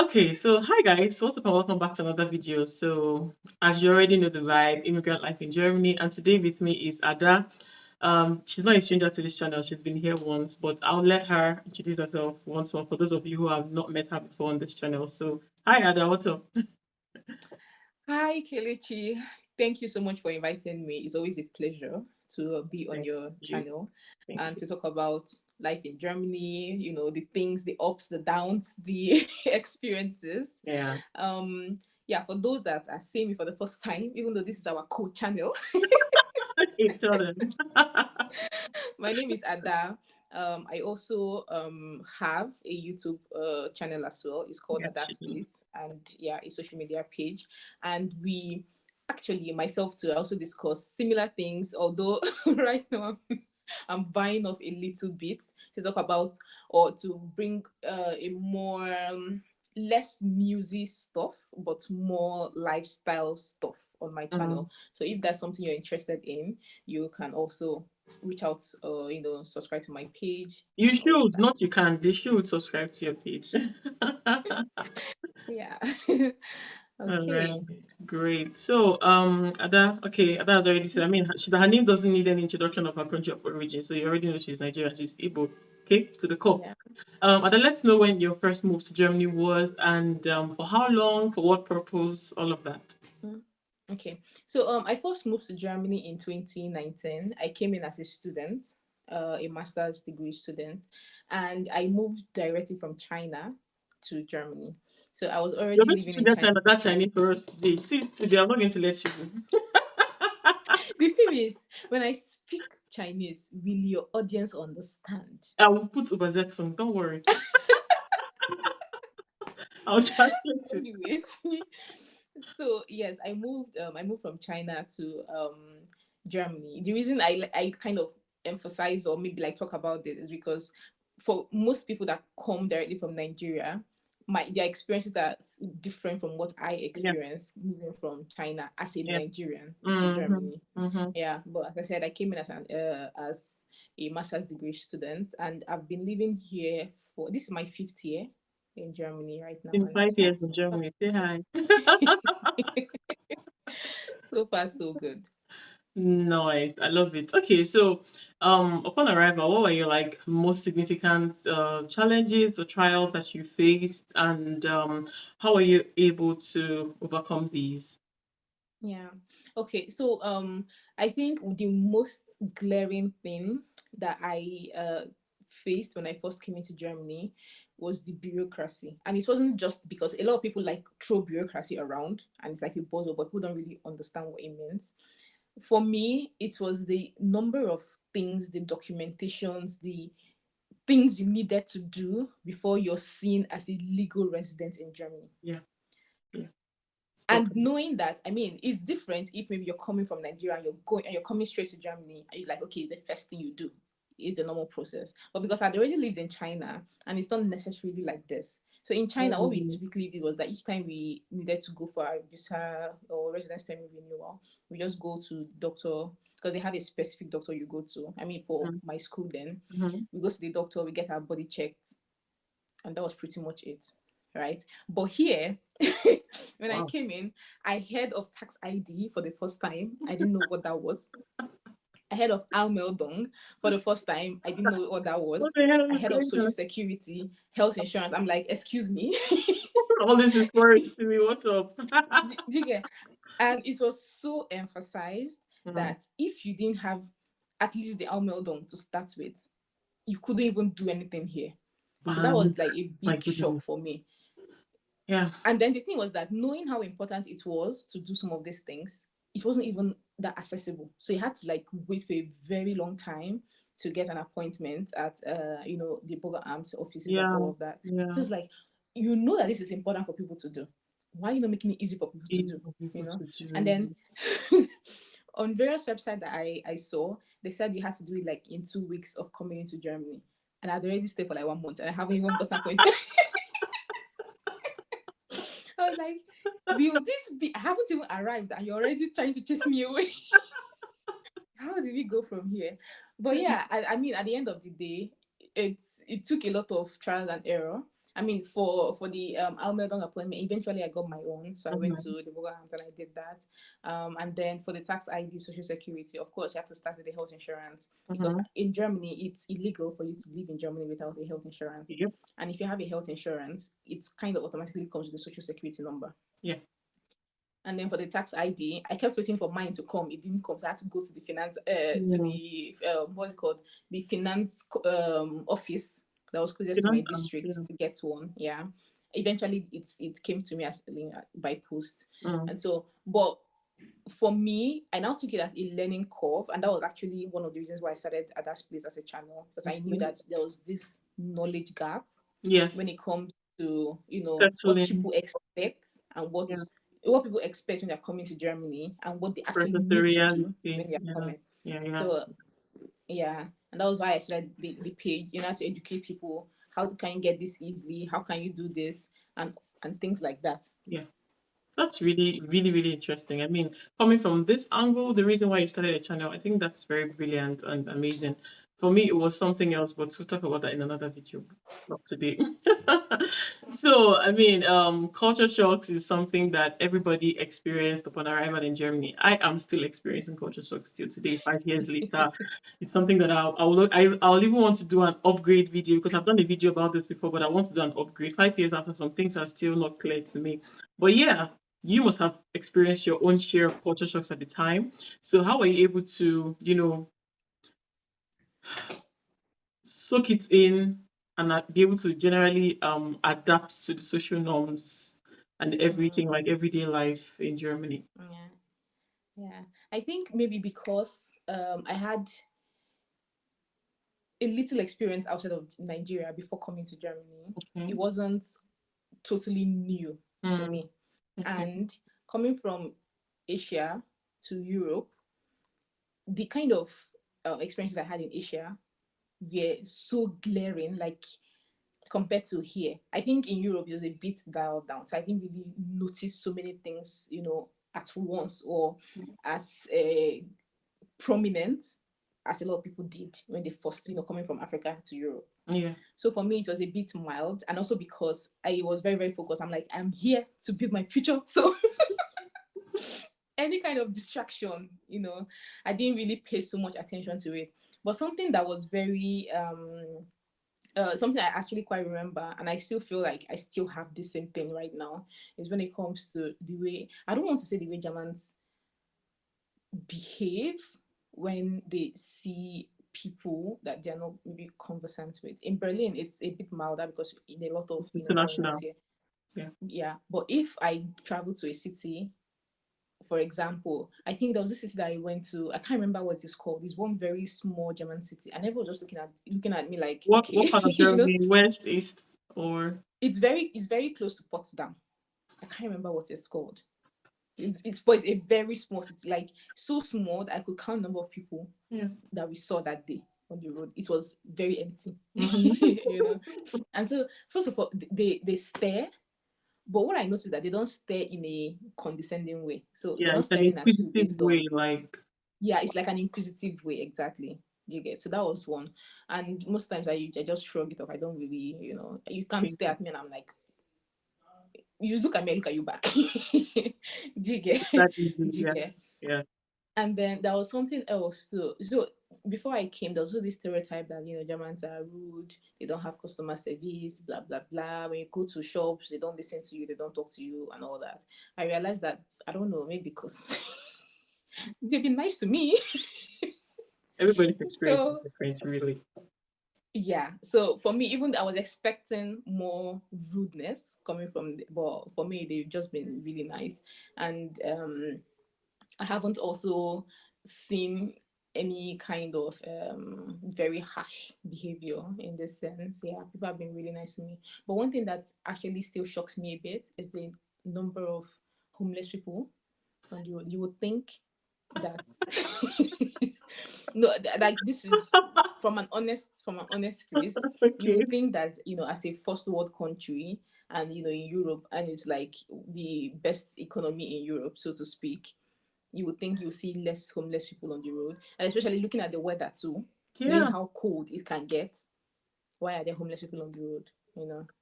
Okay, so hi guys, what's up and welcome back to another video. So as you already know the vibe, immigrant life in Germany, and today with me is Ada. She's not a stranger to this channel, she's been here once, but I'll let her introduce herself once more for those of you who have not met her before on this channel. So hi Ada, what's up? Hi, Kelechi. Thank you so much for inviting me. It's always a pleasure to be on Thank your you. channel Thank and you. to talk about life in Germany, the things, the ups, the downs, the experiences. Yeah. Yeah, for those that are seeing me for the first time, even though this is our co-channel, Okay, tell them. my name is Ada. I also have a YouTube channel as well. It's called Yes, Ada she do. Space, and yeah, a social media page. And we actually, myself too, I also discuss similar things. Although right now I'm vying off a little bit to talk about or to bring a more less newsy stuff, but more lifestyle stuff on my Mm. channel. So if that's something you're interested in, you can also reach out or subscribe to my page You and all of should, that. not you can. They should subscribe to your page. Yeah. All right, Okay. great. So, Ada, okay, Ada has already said. I mean, her name doesn't need any introduction of her country of origin, so you already know she's Nigerian. She's Igbo. Okay, to the core. Yeah. Ada, let's know when your first move to Germany was, and for how long, for what purpose, all of that. Mm. Okay. So I first moved to Germany in 2019. I came in as a student, a master's degree student, and I moved directly from China to Germany. So I was You're already going to living speak in China. that Chinese for us today. See, today I'm not going to let you go. The thing is, when I speak Chinese, will your audience understand? I will put Ubazetsum. Don't worry. I'll translate it. Anyways, so yes, I moved from China to Germany. The reason I kind of emphasize or maybe like talk about this is because for most people that come directly from Nigeria, their experiences are different from what I Yeah, experienced moving from China as a yeah. Nigerian to Mm-hmm. Germany. Mm-hmm. Yeah, but as I said, I came in as a master's degree student, and I've been living here for this is my fifth year in Germany right now, In and five yeah, years in so far Germany. Say hi. so far so good. Nice. I love it. Okay, so upon arrival, what were your like most significant challenges or trials that you faced, and how were you able to overcome these? Yeah. Okay. So I think the most glaring thing that I faced when I first came into Germany was the bureaucracy. And it wasn't just because a lot of people like throw bureaucracy around and it's like a buzzword, but people don't really understand what it means. For me, it was the number of things, the documentations, the things you needed to do before you're seen as a legal resident in Germany. Yeah, yeah, And spoken. knowing that, I mean, it's different if maybe you're coming from Nigeria and you're coming straight to Germany, and it's like, okay, it's the first thing you do. It's the normal process. But because I'd already lived in China and it's not necessarily like this. So in China, what we Mm, typically did was that each time we needed to go for a visa or residence permit renewal, we just go to the doctor because they have a specific doctor you go to. I mean, for mm, my school then, mhm. we go to the doctor, we get our body checked, and that was pretty much it, right? But here, when I Wow. came in, I heard of tax ID for the first time. I didn't know what that was. I heard of Almeldong for the first time. I didn't know what that What was. the hell I is heard of going social on? security, health insurance. I'm like, excuse me. All this is foreign to me. What's up? Do you get? And it was so emphasized Mm. that if you didn't have at least the Almeldong to start with, you couldn't even do anything here. So that Um, was like a my big shock goodness. for me. Yeah. And then the thing was that knowing how important it was to do some of these things, it wasn't even that accessible. So you had to like wait for a very long time to get an appointment at the Boga Arms offices and Yeah. all of that. Yeah. Because like you know that this is important for people to do. Why are you not making it easy for people to Easy do? for You people know? to And do. then on various websites that I saw, they said you had to do it like in 2 weeks of coming into Germany. And I'd already stayed for like 1 month and I haven't even gotten appointment. I was like, will this be? I haven't even arrived, and you're already trying to chase me away. How did we go from here? But yeah, I mean, at the end of the day, it took a lot of trial and error. I mean, for the Almedon appointment, eventually I got my own, so I went Mm-hmm. to the Wolverhampton and I did that. And then for the tax ID, social security, of course, you have to start with the health insurance because Mm-hmm. in Germany it's illegal for you to live in Germany without a health insurance. Yep. And if you have a health insurance, it's kind of automatically comes with the social security number. Yeah. And then for the tax ID, I kept waiting for mine to come. It didn't come, so I had to go to the finance, to Mm. the what's it called, the finance office that was closest to my Finance and yeah. district to get one. Yeah, eventually it came to me as by post, Mm. and so but for me, I now took it as a learning curve, and that was actually one of the reasons why I started at that place as a channel because I knew Mhm. that there was this knowledge gap when Yes. it comes to what Settling. people expect and Yeah. what people expect when they're coming to Germany and what they actually Versus the need to do reality. when they're Yeah. coming. Yeah. Yeah. So yeah, and that was why I started the page. You know, how to educate people. How can you get this easily? How can you do this? And things like that. Yeah. That's really, really, really interesting. I mean, coming from this angle, the reason why you started a channel, I think that's very brilliant and amazing. For me, it was something else, but we'll talk about that in another video, not today. So, I mean, culture shocks is something that everybody experienced upon arrival in Germany. I am still experiencing culture shocks still today, 5 years later. It's something that I'll even want to do an upgrade video because I've done a video about this before, but I want to do an upgrade. 5 years after, some things are still not clear to me. But yeah, you must have experienced your own share of culture shocks at the time. So how were you able to, soak it in and be able to generally adapt to the social norms and everything Mm, like everyday life in Germany? yeah, yeah. I think maybe because I had a little experience outside of Nigeria before coming to Germany. Okay. It wasn't totally new to Mm, me. okay. And coming from Asia to Europe, the kind of experiences I had in Asia were so glaring, like compared to here. I think in Europe it was a bit dialed down, so I didn't really notice so many things, at once or as prominent as a lot of people did when they first, coming from Africa to Europe. Yeah. So for me, it was a bit mild, and also because I was very, very focused. I'm like, I'm here to build my future. So any kind of distraction, I didn't really pay so much attention to it. But something that was very something I actually quite remember, and I still feel like I still have the same thing right now, is when it comes to the way, I don't want to say the way Germans behave when they see people that they're not maybe conversant with. In Berlin, it's a bit milder because in a lot of foreigners International. here. Yeah. Yeah, but if I travel to a city, for example, I think there was this city that I went to. I can't remember what it's called. It's one very small German city, and everyone was just looking at me like, What okay, part of Germany? West, east, or it's very close to Potsdam. I can't remember what it's called. But it's a very small city, like so small that I could count the number of people yeah. that we saw that day on the road. It was very empty, Hmm. And so, first of all, they stare, but what I noticed is that they don't stare in a condescending way. So they're Yeah, not it's an staring at you inquisitive based way, on, like yeah, it's like an inquisitive way, exactly. Do you get? So that was one. And most times I just shrug it off. I don't really, you can't think stare at me and I'm like, you look at me, I look at you back. Do you get? it's that easy. Do you Yeah. get? Yeah. And then there was something else too. So before I came, there was also this stereotype that Germans are rude, they don't have customer service, blah blah blah. When you go to shops, they don't listen to you, they don't talk to you, and all that. I realized that I don't know, maybe because they've been nice to me. Everybody's experience is So different, really. yeah, so for me, even I was expecting more rudeness coming from, but for me, they've just been really nice, and I haven't also seen any kind of very harsh behavior in this sense. Yeah, people have been really nice to me. But one thing that actually still shocks me a bit is the number of homeless people on the road. You would think that no, like this is from an honest place. You Okay. would think that as a first world country and in Europe, and it's like the best economy in Europe, so to speak, you would think you'll see less homeless people on the road, and especially looking at the weather too, knowing Yeah. how cold it can get. Why are there homeless people on the road?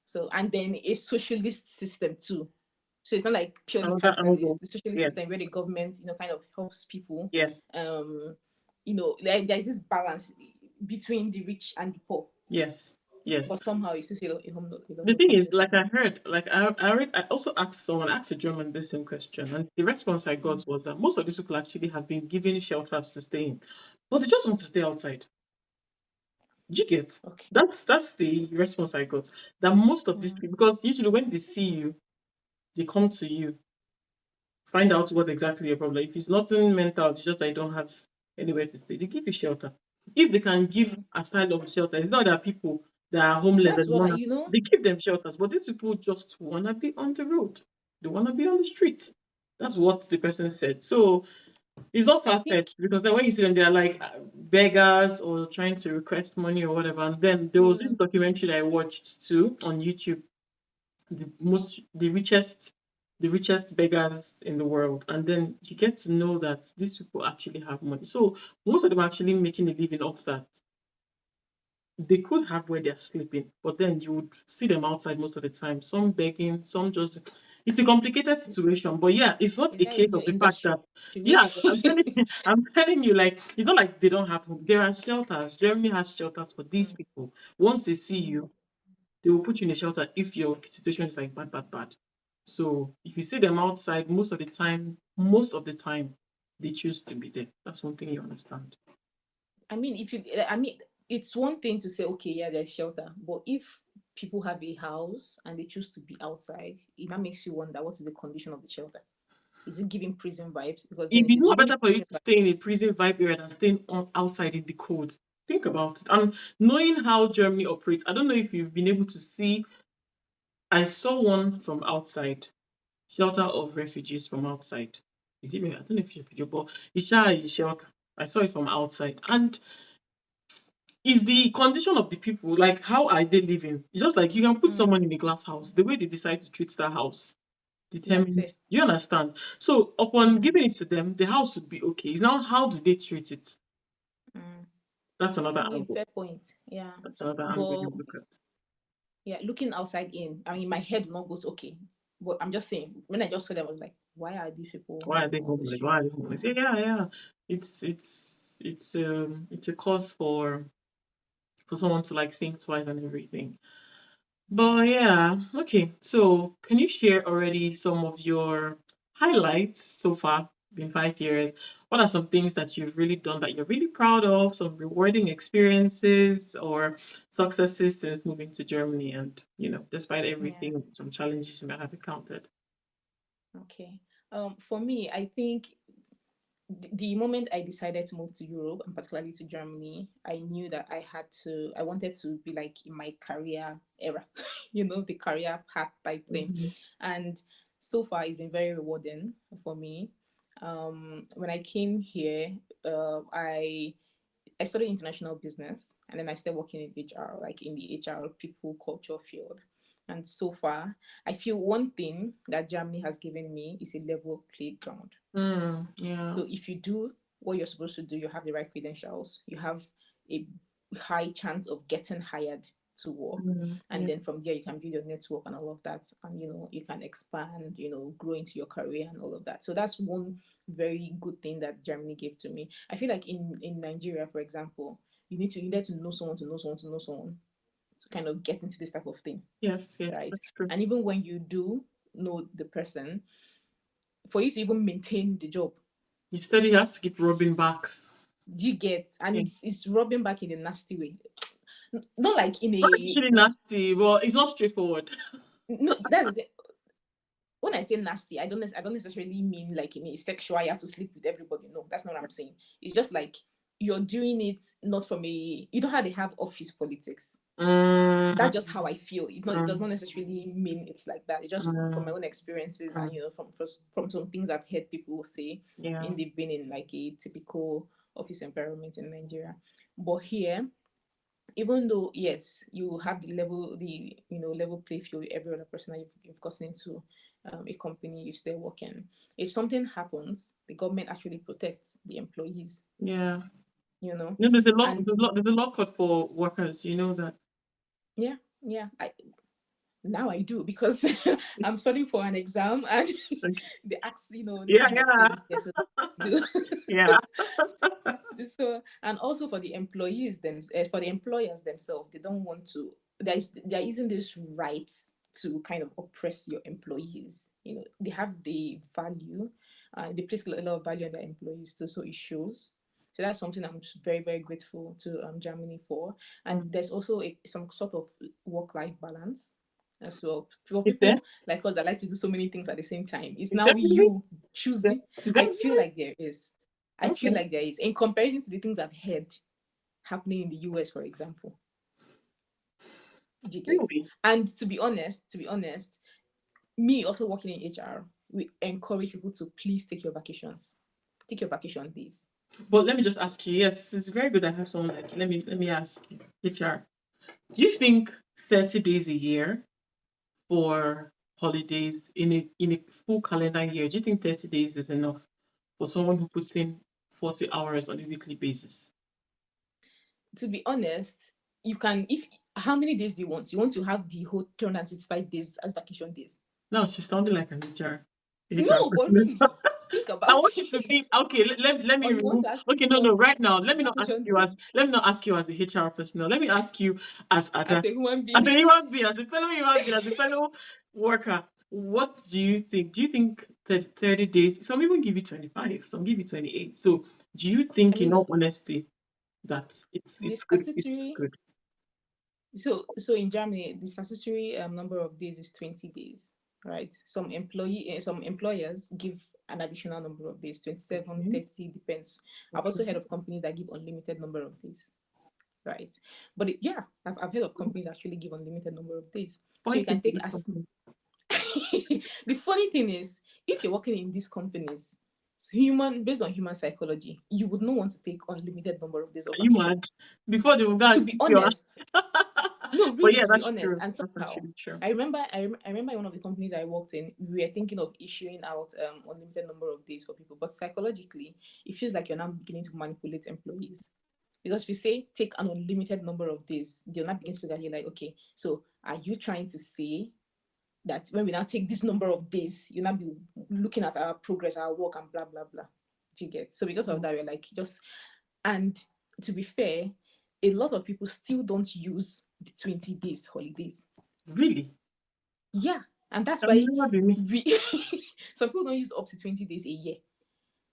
So, and then a socialist system too. So it's not like purely Another capitalist. angle. The socialist Yes, system where the government, kind of helps people. yes, Um, there's this balance between the rich and the poor, yes, yes. but somehow you still see a lot The of thing is, like oppression. I heard, I also asked someone, asked a German the same question, and the response I got was that most of these people actually have been given shelters to stay in, but they just want to stay outside. Do you get? Okay. That's the response I got. That most of these Mm. people, because usually when they see you, they come to you, find out what exactly your problem. If it's nothing mental, it's just I don't have anywhere to stay. They give you shelter. If they can give Mm. asylum shelter, it's not that people that are homeless that That's they what wanna they give them shelters, but these people just wanna be on the road. They wanna be on the street. That's what the person said. So it's not I far fetched think. because then when you see them, they are like beggars or trying to request money or whatever. And then there was this Mm, documentary that I watched too on YouTube, the richest beggars in the world, and then you get to know that these people actually have money. So most of them are actually making a living off that. They could have where they're sleeping, but then you would see them outside most of the time, some begging, some just it's a complicated situation. But yeah, it's not is a that a case new of the fact industry? that Should we? yeah, I'm telling you, like it's not like they don't have home. There are shelters. Germany has shelters for these Mm, people. Once they see mm. you, they will put you in a shelter if your situation is like bad, bad, bad. So if you see them outside, most of the time, they choose to be there. That's one thing you understand. I mean, it's one thing to say, okay, yeah, there's shelter, but if people have a house and they choose to be outside, it that makes you wonder what is the condition of the shelter. Is it giving prison vibes? Because then It if is it's not giving better for you prison to vibes, stay in a prison vibe area than staying outside in the cold. Think about it. And knowing how Germany operates, I don't know if you've been able to see. I saw one from outside, shelter of refugees from outside. Is it? I don't know if it's a video, but it's a shelter. I saw it from outside, and is the condition of the people, like how are they living? It's just like you can put mm, someone in a glass house. The way they decide to treat that house yeah, fair. determines. Do you understand? So upon Yeah. giving it to them, the house would be okay. It's now how do they treat it? Mm. That's another I mean, angle. fair point. Yeah. That's another angle But you look at. yeah, looking outside in, I mean, my head will not goes okay. But I'm just saying, when I just saw them, I was like, why are these people, Why are they on the homeless? Why are streets? they homeless? Yeah, yeah, yeah. It's a cause for someone to like think twice and everything. But yeah, okay. So can you share already some of your highlights so far? Been 5 years. What are some things that you've really done that you're really proud of? Some rewarding experiences or successes since moving to Germany, and despite Yeah. everything, some challenges you might have encountered. Okay. For me, I think the moment I decided to move to Europe and particularly to Germany, I knew that I wanted to be like in my career era, the career path type thing. Mhm. And so far, it's been very rewarding for me. When I came here, I studied international business and then I started working in HR, like in the HR people culture field. And so far, I feel one thing that Germany has given me is a level playground. Yeah. So if you do what you're supposed to do, you have the right credentials, you have a high chance of getting hired to work. And Yeah. then from there you can build your network and all of that. And you can expand, grow into your career and all of that. So that's one very good thing that Germany gave to me. I feel like in Nigeria, for example, you need to know someone to know someone to know someone to kind of get into this type of thing, Yes, yes, right? that's true. And even when you do know the person, for you to even maintain the job, You steady have to keep rubbing backs. do you get? And it's Yes. it's rubbing back in a nasty way. Not like in Not a necessarily nasty, but it's not straightforward. no. That's it. When I say nasty, I don't necessarily mean like in a sexual. You have to sleep with everybody. No, that's not what I'm saying. It's just like you're doing it not from a. You don't have to have office politics. That's just how Mm, I feel. It does mm, not necessarily mean it's like that. It's just from my mm, own experiences and mm. from some things I've heard people say Yeah, in they've been in like a typical office environment in Nigeria. But here, even though yes, you have the level play field with every other person that you've gotten into a company, you stay working. If something happens, the government actually protects the employees. yeah. You know, There's a lot, and there's a lot cut for workers. You know that. yeah, yeah. Now I do because I'm studying for an exam and Okay. they ask, this Yeah, kind of yeah, things there. So do. yeah. So, and also for the for the employers themselves, they don't want to. There isn't this right to kind of oppress your employees. They have the value, they place a lot of value on their employees too. So it shows. So that's something I'm very, very grateful to Germany for. And Mm. there's also some sort of work-life balance as well. For Is there? people like us that like to do so many things at the same time, it's Is now there really? you Is there? choosing. Is there I feel really? like there is. I feel Okay. like there is, in comparison to the things I've heard happening in the US, for example. Do you get? Really? And to be honest, me also working in HR, we encourage people to please take your vacations, take your vacation days. But let me just ask you. Yes, it's very good I have someone like you. Let me ask you, HR. Do you think 30 days a year for holidays in a full calendar year? Do you think 30 days is enough for someone who puts in 40 hours on a weekly basis? To be honest, you can if how many days do you want? You want to have the whole 365 days as vacation days? No, she's sounding like an HR No, but person. really, think I about want you to it. be okay. Let me Or you want remove. to have Okay, six no, no. Right months now, let me not ask vacation you as days let me not ask you as a HR person. Let me ask you as as Ada, a human as being. a human being, as a fellow human being, as a fellow worker. What do you think? Do you think that 30 days? Some even give you 25. Some give you 28. So, do you I think, in mean, all honesty, that it's the it's good? It's statutory good. so in Germany, the statutory number of days is 20 days, right? Some employers give an additional number of days, 27, Okay. 30, depends. I've Okay. also heard of companies that give unlimited number of days, right? But yeah, I've heard of companies actually give unlimited number of days. So you Point me can to take this as company. the funny thing is, if you're working in these companies, based on human psychology, you would not want to take unlimited number of days of Are you vacation. mad? Before they will go To and be beat your ass. honest, no, But really, yeah, to be that's honest. true. And That's somehow, actually true. I remember in one of the companies I worked in, we were thinking of issuing out unlimited number of days for people, but psychologically, it feels like you're now beginning to manipulate employees. Because if you say take an unlimited number of days, they'll not begin to look at you like, okay, so are you trying to say that when we now take this number of days, you'll not be looking at our progress, our work, and blah blah blah. Do you get? So because of Mm. that, we're like just and to be fair, a lot of people still don't use the 20 days holidays. Really? Yeah. And that's That will why never be me. we some people don't use up to 20 days a year.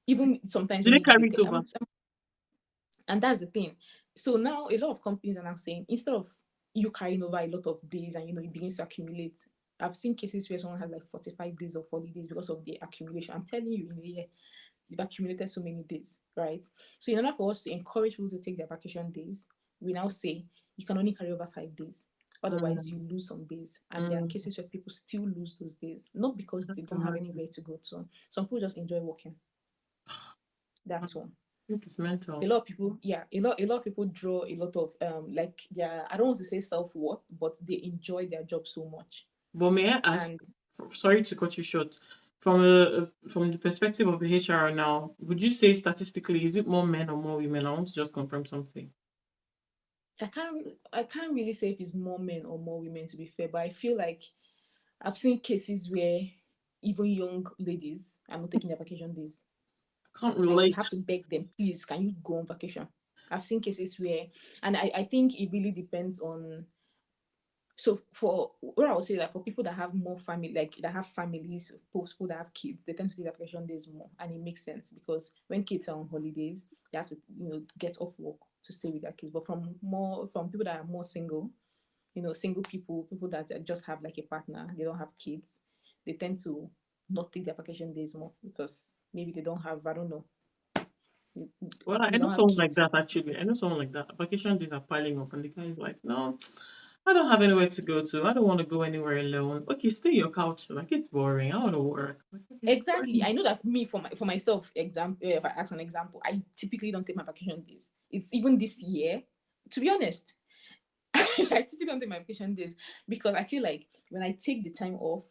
Even sometimes Did when they you do the carry it thing. over? And that's the thing. So now a lot of companies are now saying instead of you carrying over a lot of days and it begins to accumulate. I've seen cases where someone has like 45 days of holidays because of the accumulation. I'm telling you, in a year, you've accumulated so many days, right? So in order for us to encourage people to take their vacation days, we now say you can only carry over 5 days. Otherwise, you Mm, lose some days. And there are mm, cases where people still lose those days, not because just they don't have imagine. anywhere to go to. Some people just enjoy working. I That's one. think it's A mental. lot of people, yeah, a lot of people draw a lot of like their, I don't want to say self-worth, but they enjoy their job so much. But may I ask, And sorry to cut you short, from the perspective of the HR now, would you say statistically, is it more men or more women? I want to just confirm something. I can't really say if it's more men or more women, to be fair, but I feel like I've seen cases where even young ladies are not taking their vacation days. I can't Like they relate. have to beg them, please, can you go on vacation? I've seen cases where, and I think it really depends on. So for what I would say, like for people that have more family, like that have families, people that have kids, they tend to take vacation days more, and it makes sense because when kids are on holidays, they have to get off work to stay with their kids. But from people that are more single, single people that just have like a partner, they don't have kids, they tend to not take their vacation days more because maybe they don't have, I don't know, Well, I they know don't have someone like kids. that actually. I know someone like that. Vacation days are piling up, and the guy is like, "No, I don't have anywhere to go to. I don't want to go anywhere alone. Okay, stay your couch. Like it's boring. I want to work. Like, okay, Exactly. fine." I know that for me, for myself, if I ask an example, I typically don't take my vacation days. It's even this year, to be honest, I typically don't take my vacation days because I feel like when I take the time off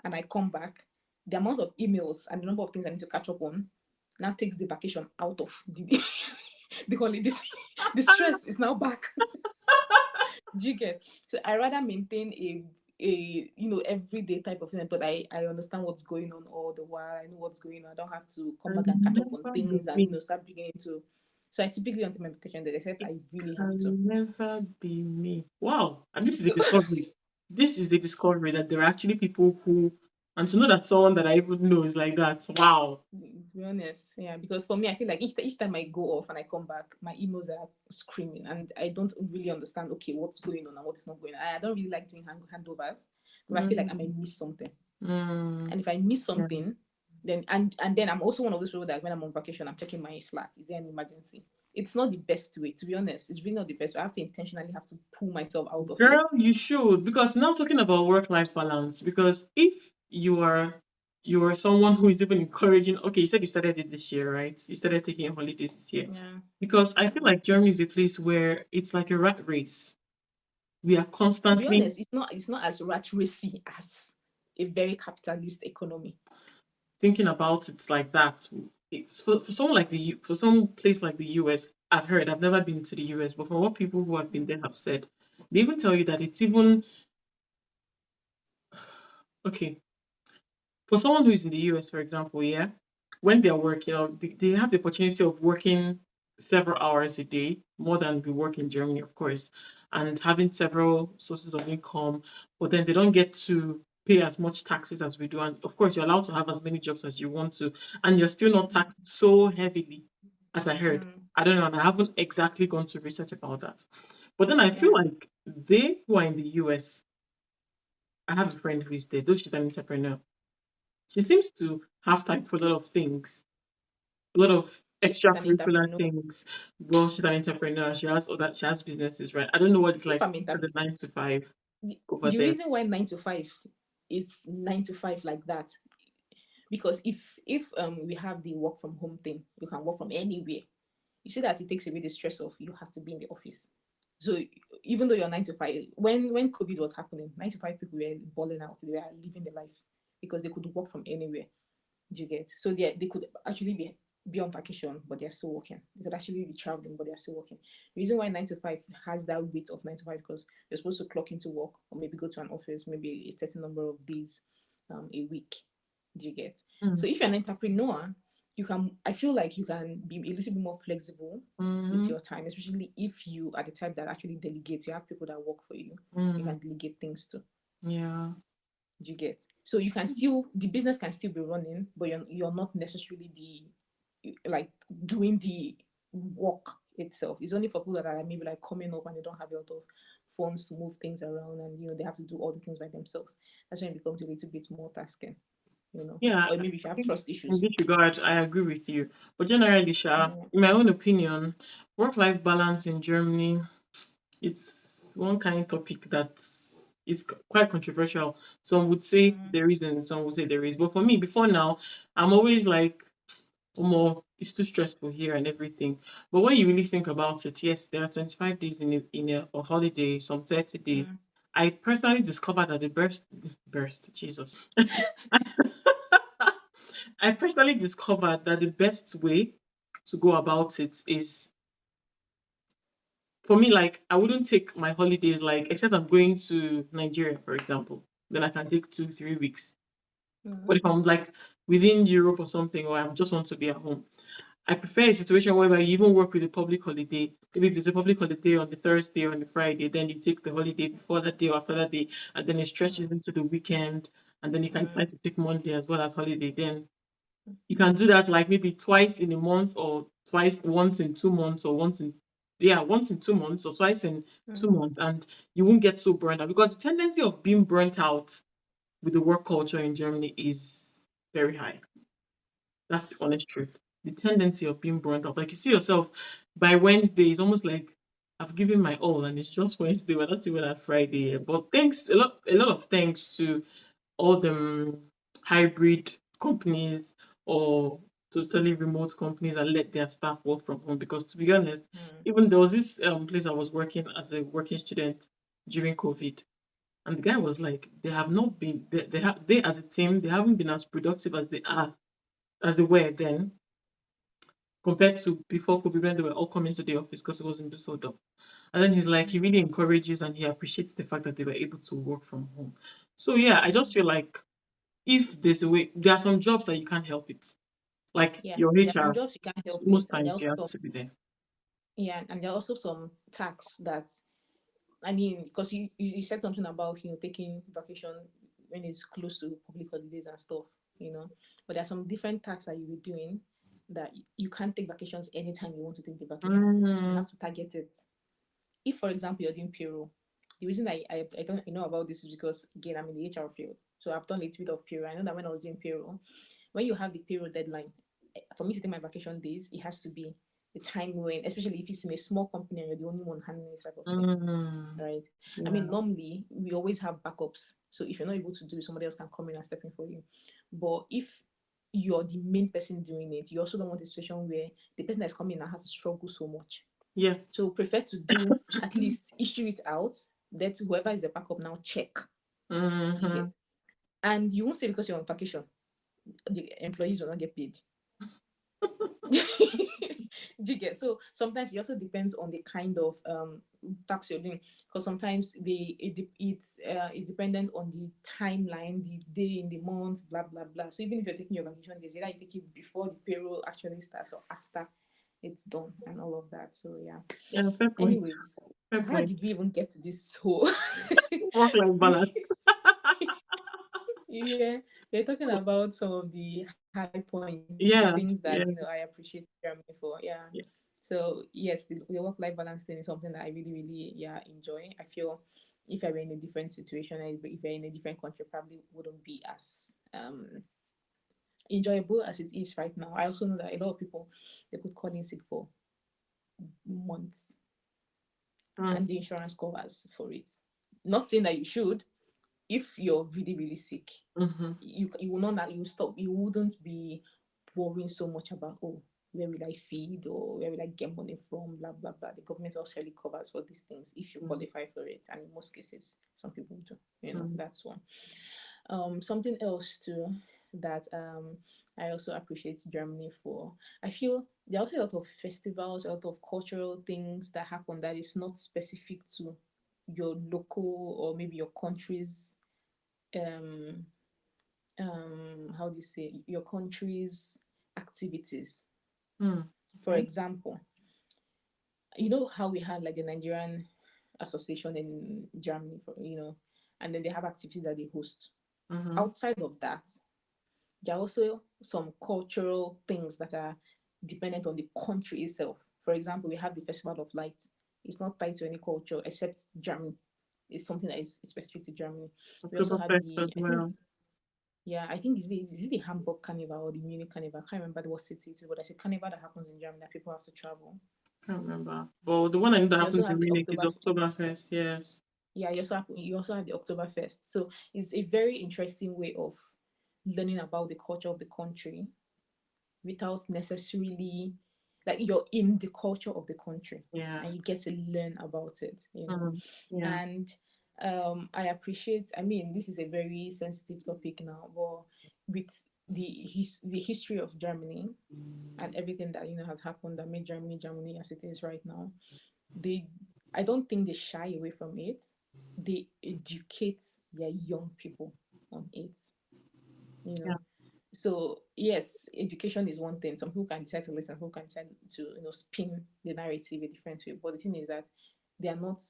and I come back, the amount of emails and the number of things I need to catch up on now takes the vacation out of the the holidays. The stress is now back. Do you get? So I rather maintain a everyday type of thing, but I understand what's going on all the while. I know what's going on. I don't have to come back Can and catch up on never be things and me. start beginning to. So I typically don't take my vacation days, except I It really have to. can never be me. Wow. And this is a So discovery. This is a discovery that there are actually people who, and to know that someone that I even know is like that. Wow. to be honest, yeah, because for me, I feel like each time I go off and I come back, my emails are screaming, and I don't really understand. Okay, what's going on and what's not going on. I don't really like doing handovers because I feel like I Mm, might miss something, mm, and if I miss yeah. something, then and then I'm also one of those people that when I'm on vacation, I'm checking my Slack. Is there an emergency? It's not the best way, to be honest. It's really not the best way. I have to intentionally have to pull myself out of Girl, it. you should, because now talking about work-life balance, because if you are someone who is even encouraging, okay, you said you started it this year, right? You started taking holidays this year. Yeah. Because I feel Mm. like Germany is a place where it's like a rat race. We are To be constantly honest, it's not as rat racy as a very capitalist economy. thinking about it like that. It's for someone like for some place like the US. I've heard. I've never been to the US, but from what people who have been Mm. there have said, they even tell you that it's even okay for someone who is in the US, for example. Yeah, when they're working, they have the opportunity of working several hours a day, more than we work in Germany, of course, and having several sources of income. But then they don't get to pay as much taxes as we do. And of course, you're allowed to have as many jobs as you want to, and you're still not Mm. taxed so heavily, as I heard. Mm. I don't know, and I haven't exactly gone to research about that. But then I feel Yeah. like they who are in the US, I have a friend who is there, though she's an entrepreneur. She seems to have time for a lot of things, a lot of If she's an extracurricular entrepreneur, things. Well, she's an entrepreneur. She has businesses, right? I don't know what it's if like I'm as a 9 to 5 over the there. reason why 9 to 5 is 9 to 5 like that, because if we have the work from home thing, you can work from anywhere. You see that it takes away the stress of you have to be in the office. So even though you're 9 to 5, when COVID was happening, 9 to 5 people were balling out. They were living their life because they could work from anywhere. Do you get? So they could actually be on vacation, but they're still working. They could actually be traveling, but they're still working. The reason why 9 to 5 has that weight of 9 to 5 because you're supposed to clock into work or maybe go to an office, maybe a certain number of days a week. Do you get? So Mm. if you're an entrepreneur, you can. I feel like you can be a little bit more flexible with Mm-hmm. your time, especially if you are the type that actually delegates. You have people that work for you. You Mm. can delegate things to. Yeah. Do you get? So you can still the business can still be running, but you're not necessarily the like doing the work itself. It's only for people that are maybe like coming up and they don't have a lot of funds to move things around and they have to do all the things by themselves. That's when it becomes a little bit more tasking. Yeah. Or maybe if you I have think trust in issues. this regard, I agree with you. But generally, Sha, Yeah. in my own opinion, work-life balance in Germany, it's one kind of topic that is quite controversial. Some would say Mm, there isn't, some would say there is. But for me, before now, I'm always like, more it's too stressful here and everything. But when you really think about it, yes, there are 25 days in a holiday, some 30 days. mm, I personally discovered that the burst, Jesus. I personally discovered that the best way to go about it is, for me, like I wouldn't take my holidays, like except I'm going to Nigeria, for example. Then I can take 2, 3 weeks. But mm, if I'm like within Europe or something, or I just want to be at home, I prefer a situation whereby you even work with a public holiday. Maybe if there's a public holiday on the Thursday or on the Friday, then you take the holiday before that day or after that day, and then it stretches into the weekend, and then you can try mm, to take Monday as well as holiday. Then you can do that like maybe twice in a month, or twice once in 2 months, or once in 2 months, or twice in two mm, months, and you won't get so burnt out, because the tendency of being burnt out with the work culture in Germany is very high. That's the honest truth. The tendency of being burnt out. Like you see yourself by Wednesday, it's almost like I've given my all and it's just Wednesday. We're not even at Friday yet. But thanks a lot of thanks to all the hybrid companies or totally remote companies that let their staff work from home. Because to be honest, mm, even there was this place I was working as a working student during COVID. And the guy was like, they have not been they as a team, they haven't been as productive as they were then, compared to before COVID when they were all coming to the office because it was in Düsseldorf. And then he's like, he Mm. really encourages and he appreciates the fact that they were able to work from home. So yeah, I just feel like if there's a way, there are some jobs that you can't help it. Like Yeah, your there are some HR, jobs you can't help it, most and there are times also you have to be there. yeah, and there are also some tax that, I mean, because you said something about taking vacation when it's close to public holidays and stuff, you know. But there are some different tasks that you be doing that you can't take vacations anytime you want to take the vacation. You Mm, have to target it. If, for example, you're doing payroll, the reason I don't know about this is because again I'm in the HR field, so I've done a little bit of payroll. I know that when I was doing payroll, when you have the payroll deadline, for me to take my vacation days, it has to be the time when, especially if it's in a small company and you're the only one handling this type of thing, mm, right? I yeah, mean, normally we always have backups. So if you're not able to do it, somebody else can come in and step in for you. But if you're the main person doing it, you also don't want a situation where the person that's coming now has to struggle so much. yeah. So prefer to do, at least issue it out. Let whoever is the backup now check. Do you Mm-hmm. get? And you won't say because you're on vacation, the employees will not get paid. Do you get? So sometimes it also depends on the kind of tax you're doing, because sometimes it's dependent on the timeline, the day in the month, blah blah blah. So even if you're taking your vacation days, either you take it before the payroll actually starts or after it's done and all of that. So yeah. Yeah, fair point. Anyways, Fair how did point. we even get to this whole? Work-life balance. we, yeah, we're talking about some of the high points, the things that Yes, I yeah, appreciate Germany for. Yeah. yeah. So yes, the work-life balance thing is something that I really, really, yeah, enjoy. I feel if I were in a different situation, if I were in a different country, probably wouldn't be as enjoyable as it is right now. I also know that a lot of people, they could call in sick for months, and Mm, the insurance covers for it. Not saying that you should. If you're really, really sick, mm-hmm. you will not, you will stop, you wouldn't be worrying so much about, oh, where will I feed or where will I get money from, blah blah blah. The government also really covers for these things if you Mm, qualify for it, and in most cases some people do. mm, That's one. Something else too that I also appreciate Germany for. I feel there are also a lot of festivals, a lot of cultural things that happen that is not specific to your local or maybe your country's um how do you say, your country's activities. mm. For Okay. example, you know how we had like the Nigerian association in Germany, for and then they have activities that they host. Mm-hmm. Outside of that, there are also some cultural things that are dependent on the country itself. For example, we have the Festival of Lights. It's not tied to any culture except Germany. It's something that is specific to Germany. We also have Oktoberfest the, as I think, well. yeah, I think is it the Hamburg Carnival or the Munich Carnival? I can't remember what city it is, but there's a carnival that happens in Germany that people have to travel. Can't remember. But the one I know that You also happens in have the Munich is October, Oktoberfest. Yes. yeah, you also have the Oktoberfest. So it's a very interesting way of learning about the culture of the country without necessarily, like, you're in the culture of the country Yeah. and you get to learn about it. Mm, yeah. And I appreciate, I mean, this is a very sensitive topic now, but with the history of Germany and everything that has happened that made Germany Germany as it is right now, they I don't think they shy away from it. They educate their young people on it, you Yeah. know. So yes, education is one thing. Some people can decide to listen, some people can decide to spin the narrative a different way. But the thing is that they are not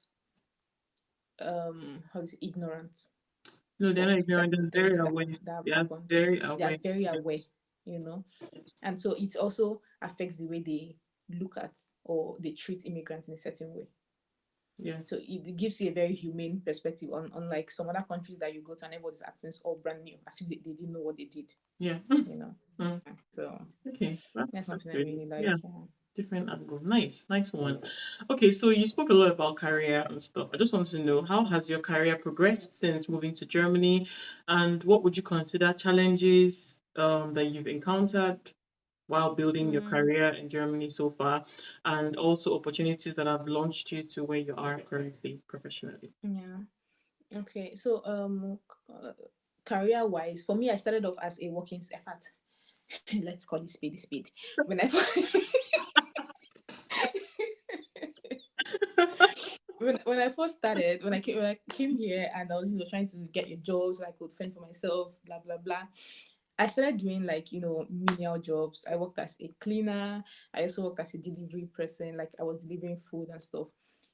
how is it, ignorant No, they're of not ignorant. certain They're very things that aware. that have They are happened. very They are aware. very aware, Yes. you know. Yes. And so it also affects the way they look at or they treat immigrants in a certain way. So Yes. it gives you a very humane perspective on unlike some other countries that you go to and everybody's accents all brand new, as if they didn't know what they did, Yeah. you know. Mm, So okay. that's something That's I really, really yeah. like. Different angle. Nice. Nice one. Okay, so you spoke a lot about career and stuff. I just want to know, how has your career progressed since moving to Germany, and what would you consider challenges that you've encountered while building your Mm, career in Germany so far, and also opportunities that have launched you to where you are currently professionally. yeah. Okay. So career wise, for me, I started off as a working. In fact, let's call it spade a spade. When I when I first started, when I came here and I was trying to get a job so I could fend for myself, blah blah blah. I started doing like menial jobs. I worked as a cleaner. I also worked as a delivery person. Like I was delivering food and stuff.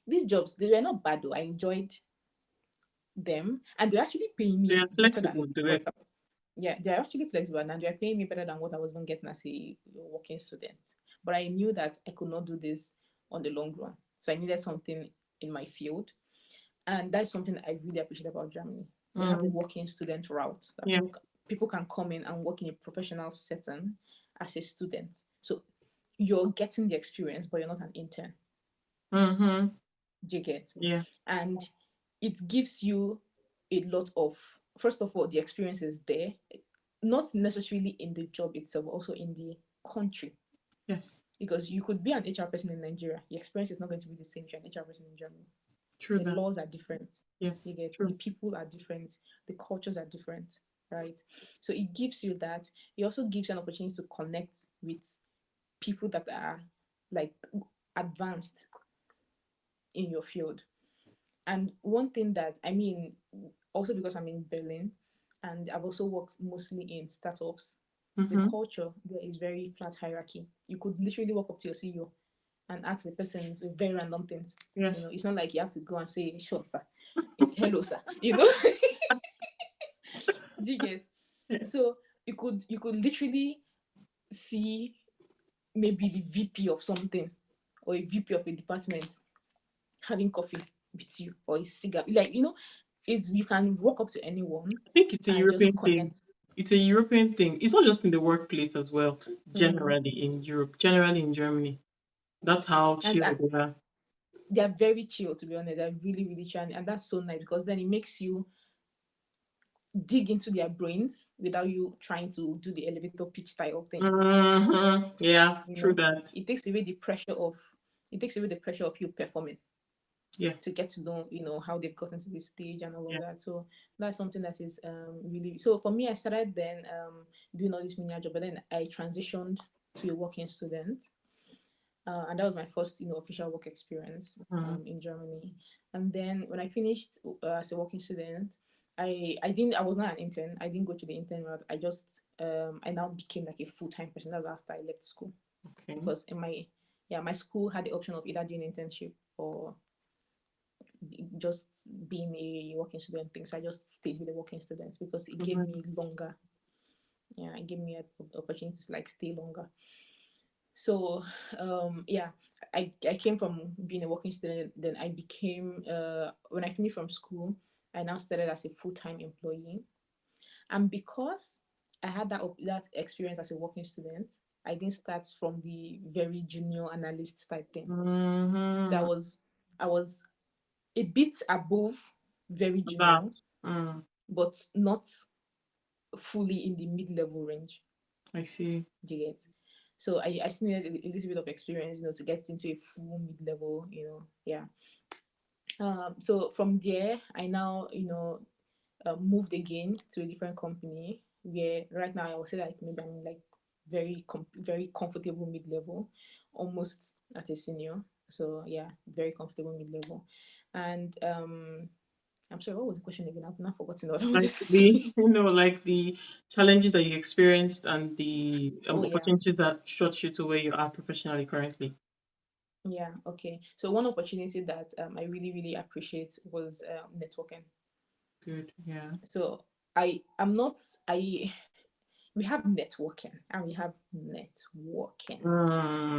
These jobs, they were not bad though. I enjoyed them, and they're actually paying They me are better flexible. than what. Yeah, they're actually flexible and they're paying me better than what I was even getting as a working student. But I knew that I could not do this on the long run, so I needed something in my field, and that's something I really appreciate about Germany. They have the Mm, working student route that yeah. people can come in and work in a professional setting as a student. So you're getting the experience, but you're not an intern. Mm-hmm. Do you get? Yeah. And it gives you a lot of, first of all, the experience is there, not necessarily in the job itself, but also in the country. Yes. Because you could be an HR person in Nigeria, the experience is not going to be the same if you're an HR person in Germany. True The that. laws are different. You Yes. get, the True. people are different, the cultures are different, right? So it gives you that. It also gives you an opportunity to connect with people that are like advanced in your field. And one thing that I mean, also because I'm in Berlin and I've also worked mostly in startups, the Mm-hmm. culture there is very flat hierarchy. You could literally walk up to your CEO and ask the person very random things. Yes. It's not like you have to go and say, sure, sir, hello, sir. Do you get? Yeah. So you could literally see maybe the VP of something or a VP of a department having coffee with you or a cigar. Like, is you can walk up to anyone I think it's a and just European thing. connect. It's a European thing. It's not just in the workplace as well. Mm-hmm. Generally in Europe, generally in Germany, that's how chill And they are. they are very chill, to be honest. They're really, really chill. And that's so nice because then it makes you dig into their brains without you trying to do the elevator pitch style thing. Mm-hmm. Yeah. You True know, that. it takes away the pressure of it takes away the pressure of you performing Yeah. to get to know, how they've gotten to this stage and all of Yeah. that. So that's something that is really, so for me. I started then doing all this menial job, but then I transitioned to a working student. And that was my first, official work experience Mm-hmm. in Germany. And then when I finished as a working student, I was not an intern. I didn't go to the intern route. I now became like a full time person. That was after I left school Okay. because in my school had the option of either doing internship or just being a working student thing. So I just stayed with the working students because it gave me Mhm. longer. Yeah, it gave me an opportunity to like stay longer. So yeah, I came from being a working student, then I became when I finished from school, I now started as a full-time employee. And because I had that experience as a working student, I didn't start from the very junior analyst type thing. That Mhm. was I was a bit above very junior, That. Mm, but not fully in the mid-level range. I see. Do you get? So I still needed a little bit of experience, to get into a full mid-level, yeah. So from there, I now, moved again to a different company where right now I would say like maybe I'm like very comfortable mid-level, almost at a senior. So yeah, very comfortable mid-level. And I'm sorry, what was the question again? I've not forgotten what I wanted to Like the, say. like the challenges that you experienced and the Oh yeah. opportunities that shot you to where you are professionally currently. Yeah, okay. So one opportunity that I really, really appreciate was networking. Good. Yeah. So I'm not I we have networking and we have networking.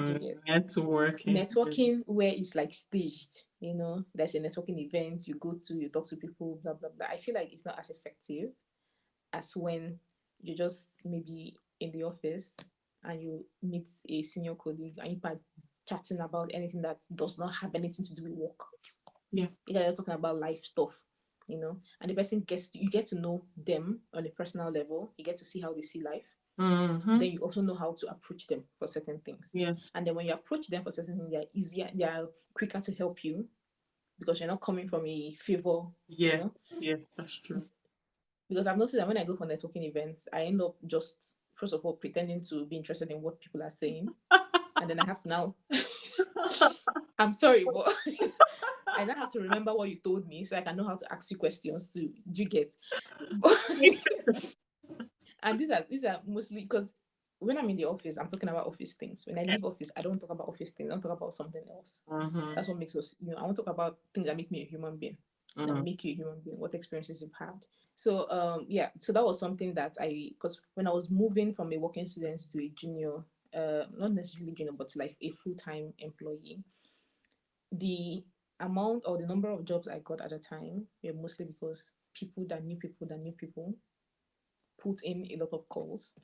Do you get? Networking. Networking where it's like staged, there's a networking event, you go to, you talk to people, blah blah blah. I feel like it's not as effective as when you just maybe in the office and you meet a senior colleague and you are chatting about anything that does not have anything to do with work. Yeah. You guys are talking about life stuff, and the person you get to know them on a personal level. You get to see how they see life. Mm-hmm. Then you also know how to approach them for certain things. Yes. And then when you approach them for certain things, they're easier, they are quicker to help you because you're not coming from a favor, you Yes. know. Yes. That's true. Because I've noticed that when I go for networking events, I end up just first of all pretending to be interested in what people are saying, and then I have to now. I'm sorry, but I now have to remember what you told me so I can know how to ask you questions too. Do you get? But and these are mostly because when I'm in the office, I'm talking about office things. When I Yeah. leave office, I don't talk about office things. I don't talk about something else. Mm-hmm. That's what makes us, I want to talk about things that make me a human being, that Mm-hmm. make you a human being, what experiences you've had. So yeah, so that was something that because when I was moving from a working student to a junior, not necessarily junior, but like a full-time employee, the amount or the number of jobs I got at the time were mostly because people that knew people put in a lot of calls,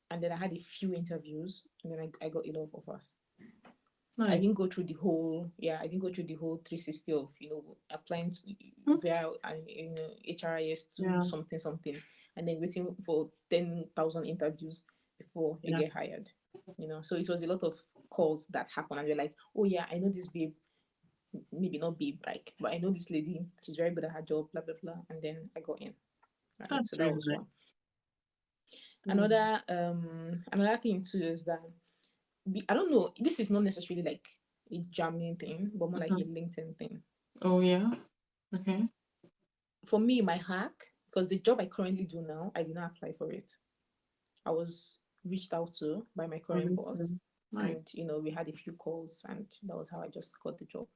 and then I had a few interviews, and then I got a lot of offers. I Nice. didn't go through the whole, yeah, I didn't go through the whole 360 of, applying to Hmm. via, HRIS to Yeah. something, something, and then waiting for 10,000 interviews before you Yeah. get hired. So it was a lot of calls that happened, and you're like, oh yeah, I know this babe, maybe not babe, like, but I know this lady, she's very good at her job, blah, blah, blah. And then I got in, right? So That's that really was one. nice. Mm. Another thing too is that I don't know. This is not necessarily like a jamming thing, but more like a Mhm. LinkedIn thing. Oh yeah. Okay. For me, my hack, because the job I currently do now, I did not apply for it. I was reached out to by my On current boss, LinkedIn. Nice. and we had a few calls, and that was how I just got the job.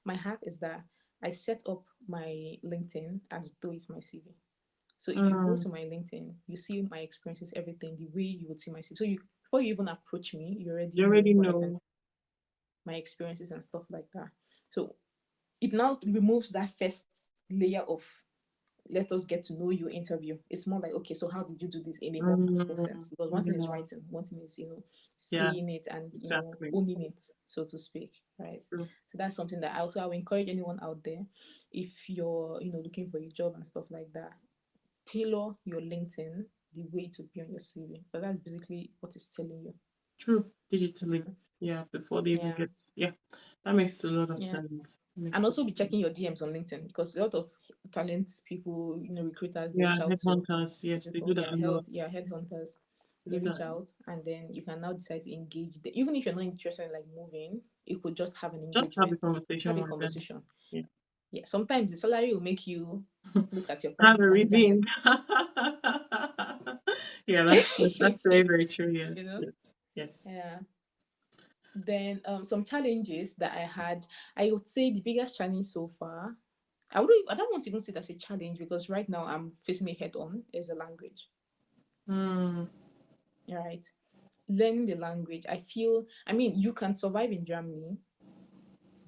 My hack is that I set up my LinkedIn as though it's my CV. So if you go Mm. to my LinkedIn, you see my experiences, everything, the way you would see my CV. So before you even approach me, you already You know already what I can, know. my experiences and stuff like that. So it now removes that first layer of let us get to know you interview. It's more like, okay, so how did you do this in a more practical sense? Mm. Because one thing is Yeah. writing, one thing is Yeah. seeing it and Exactly. owning it, so to speak, right? True. So that's something that I would encourage anyone out there, if you're looking for a job and stuff like that, tailor your LinkedIn the way to be on your CV, but that's basically what it's telling you. True. Digitally. Mhm. Yeah. Before they even Yeah, get. Yeah. That makes a lot of yeah. sense. Makes And total also be sense. checking your DMs on LinkedIn, because a lot of talent people, recruiters, they Yeah. reach out to Headhunters. Yes, they people. do that Yeah, a lot. headhunters. They They do that reach a lot. out, and then you can now decide to engage them. Even if you're not interested in like moving, you could just have an Just have a engagement, have conversation a with them. conversation. Yeah. Yeah, sometimes the salary will make you look at your Have a manager rethink. health. Yeah, that's very, very true. Yes. you know? Yes. Yes. Yeah. Then some challenges that I had, I would say the biggest challenge so far, I don't want to even say that's a challenge, because right now I'm facing it head on, is the language. Mm. Right. Learning the language. I mean, you can survive in Germany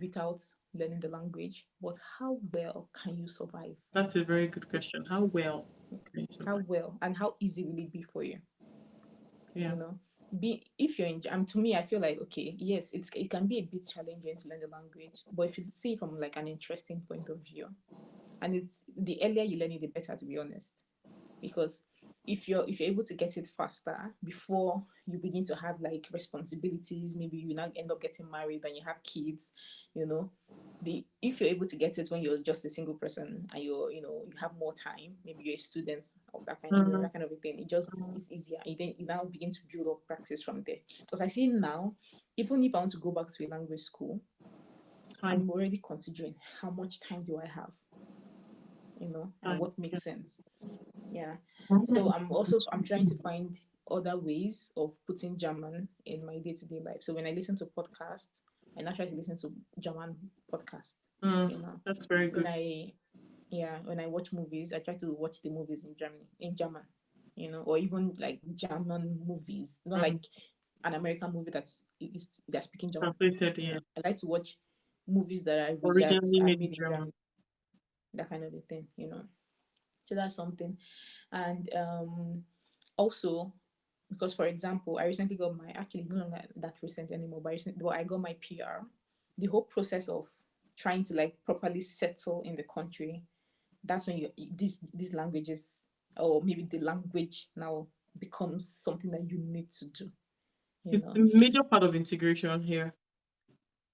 without learning the language, but how well can you survive? That's a very good question. How well can you How survive? well and how easy will it be for you? Yeah. You know, be if you're in, to me, I feel like, okay, yes, it can be a bit challenging to learn the language, but if you see it from like an interesting point of view, and it's the earlier you learn it, the better, to be honest. Because if you're able to get it faster before you begin to have like responsibilities, maybe you now end up getting married and you have kids, you know the if you're able to get it when you're just a single person, and you have more time, maybe you're a student of that kind, Mm. that kind of a thing, it just Mm. is easier. You now begin to build up practice from there. Because I see now, even if I want to go back to a language school, It's fine. I'm already considering how much time do I have, and Fine. what makes Yes. sense. Yeah. So Mm. I'm trying to find other ways of putting German in my day-to-day life. So when I listen to podcasts, I now try to listen to German podcast. You know, That's very when good. I watch movies, I try to watch the movies in German. Or even like German movies, not Mm. like an American movie they're speaking German. Translated. Yeah. I like to watch movies that Originally are made in made in German. Germany, that kind of a thing. So that's something. And also, because for example, I recently got my, actually it's no longer that recent anymore, but I got my PR. The whole process of trying to like properly settle in the country, that's when these languages, or maybe the language now becomes something that you need to do. you It's know a major part of integration here.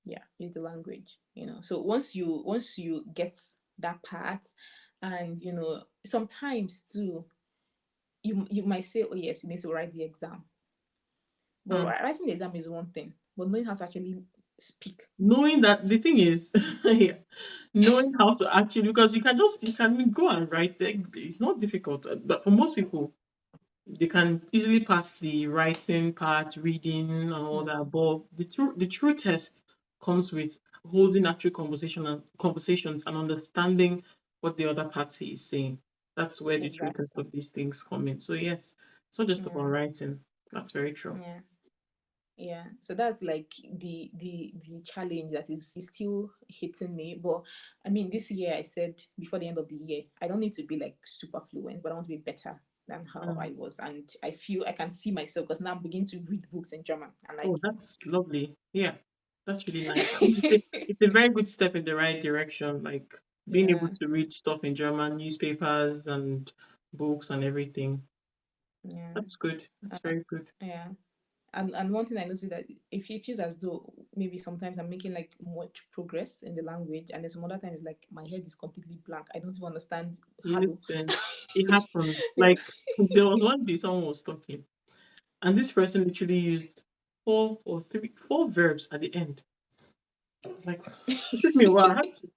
yeah, is the language. So once you get that part, and sometimes too, you might say, oh yes, you need to write the exam. But Mm. writing the exam is one thing, but knowing how to actually speak. Knowing that the thing is, yeah, knowing how to actually, because you can go and write it. It's not difficult, but for most people, they can easily pass the writing part, reading, and all that. Mm, But the true test comes with holding actual conversations and understanding what the other party is saying. That's where the true test exactly. of these things come in. So yes, it's not just about Yeah. writing. That's very true. Yeah. Yeah, so that's like the challenge that is still hitting me. But I mean, this year I said before the end of the year, I don't need to be like super fluent, but I want to be better than how I Mm. was. And I feel I can see myself because now I'm beginning to read books in German and like Oh, that's lovely. Yeah, that's really nice. I mean, it's a very good step in the right direction. Like being able yeah, to read stuff in German, newspapers and books and everything. yeah, That's good. That's uh, very good. yeah. And one thing I noticed that it feels as though maybe sometimes I'm making like much progress in the language, and then some other times like my head is completely blank. I don't even understand hello. Listen, it happened. You know? Like there was one day someone was talking, and this person literally used four verbs at the end. I was like, it took me a while. I had to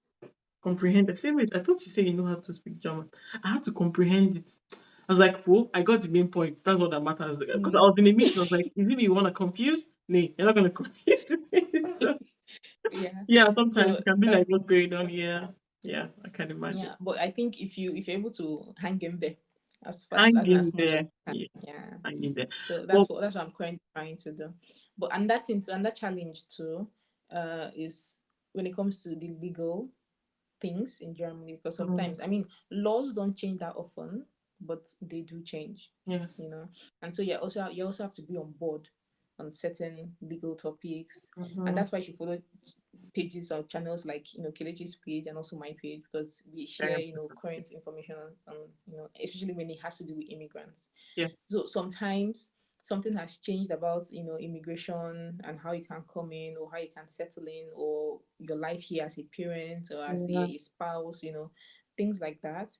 comprehend. I said, wait, I thought you said you know how to speak German. I had to comprehend it. I was like, whoa, I got the main point. That's what that matters. Because I Mm. was in a meeting, I was like, is it me you want to confuse? Nee, you're not going to confuse me. So, Yeah. yeah, sometimes So it can be that's like, what's going on here? Yeah, I can imagine. yeah. But I think if you're able to hang in there as fast Hang and in as much as there. you can, Yeah, yeah. hang in there. So Well, that's what I'm currently trying to do. But and that's into and that challenge too, is when it comes to the legal things in Germany because mm, sometimes I mean laws don't change that often, but they do change, yes. you know. And so you also have to be on board on certain legal topics, and Mm-hmm. that's why you should follow pages or channels like Kelechi's page and also my page because we Very share important. current information on especially when it has to do with immigrants. Yes. So sometimes something has changed about immigration and how you can come in or how you can settle in or your life here as a parent or as Yeah. a spouse, things like that,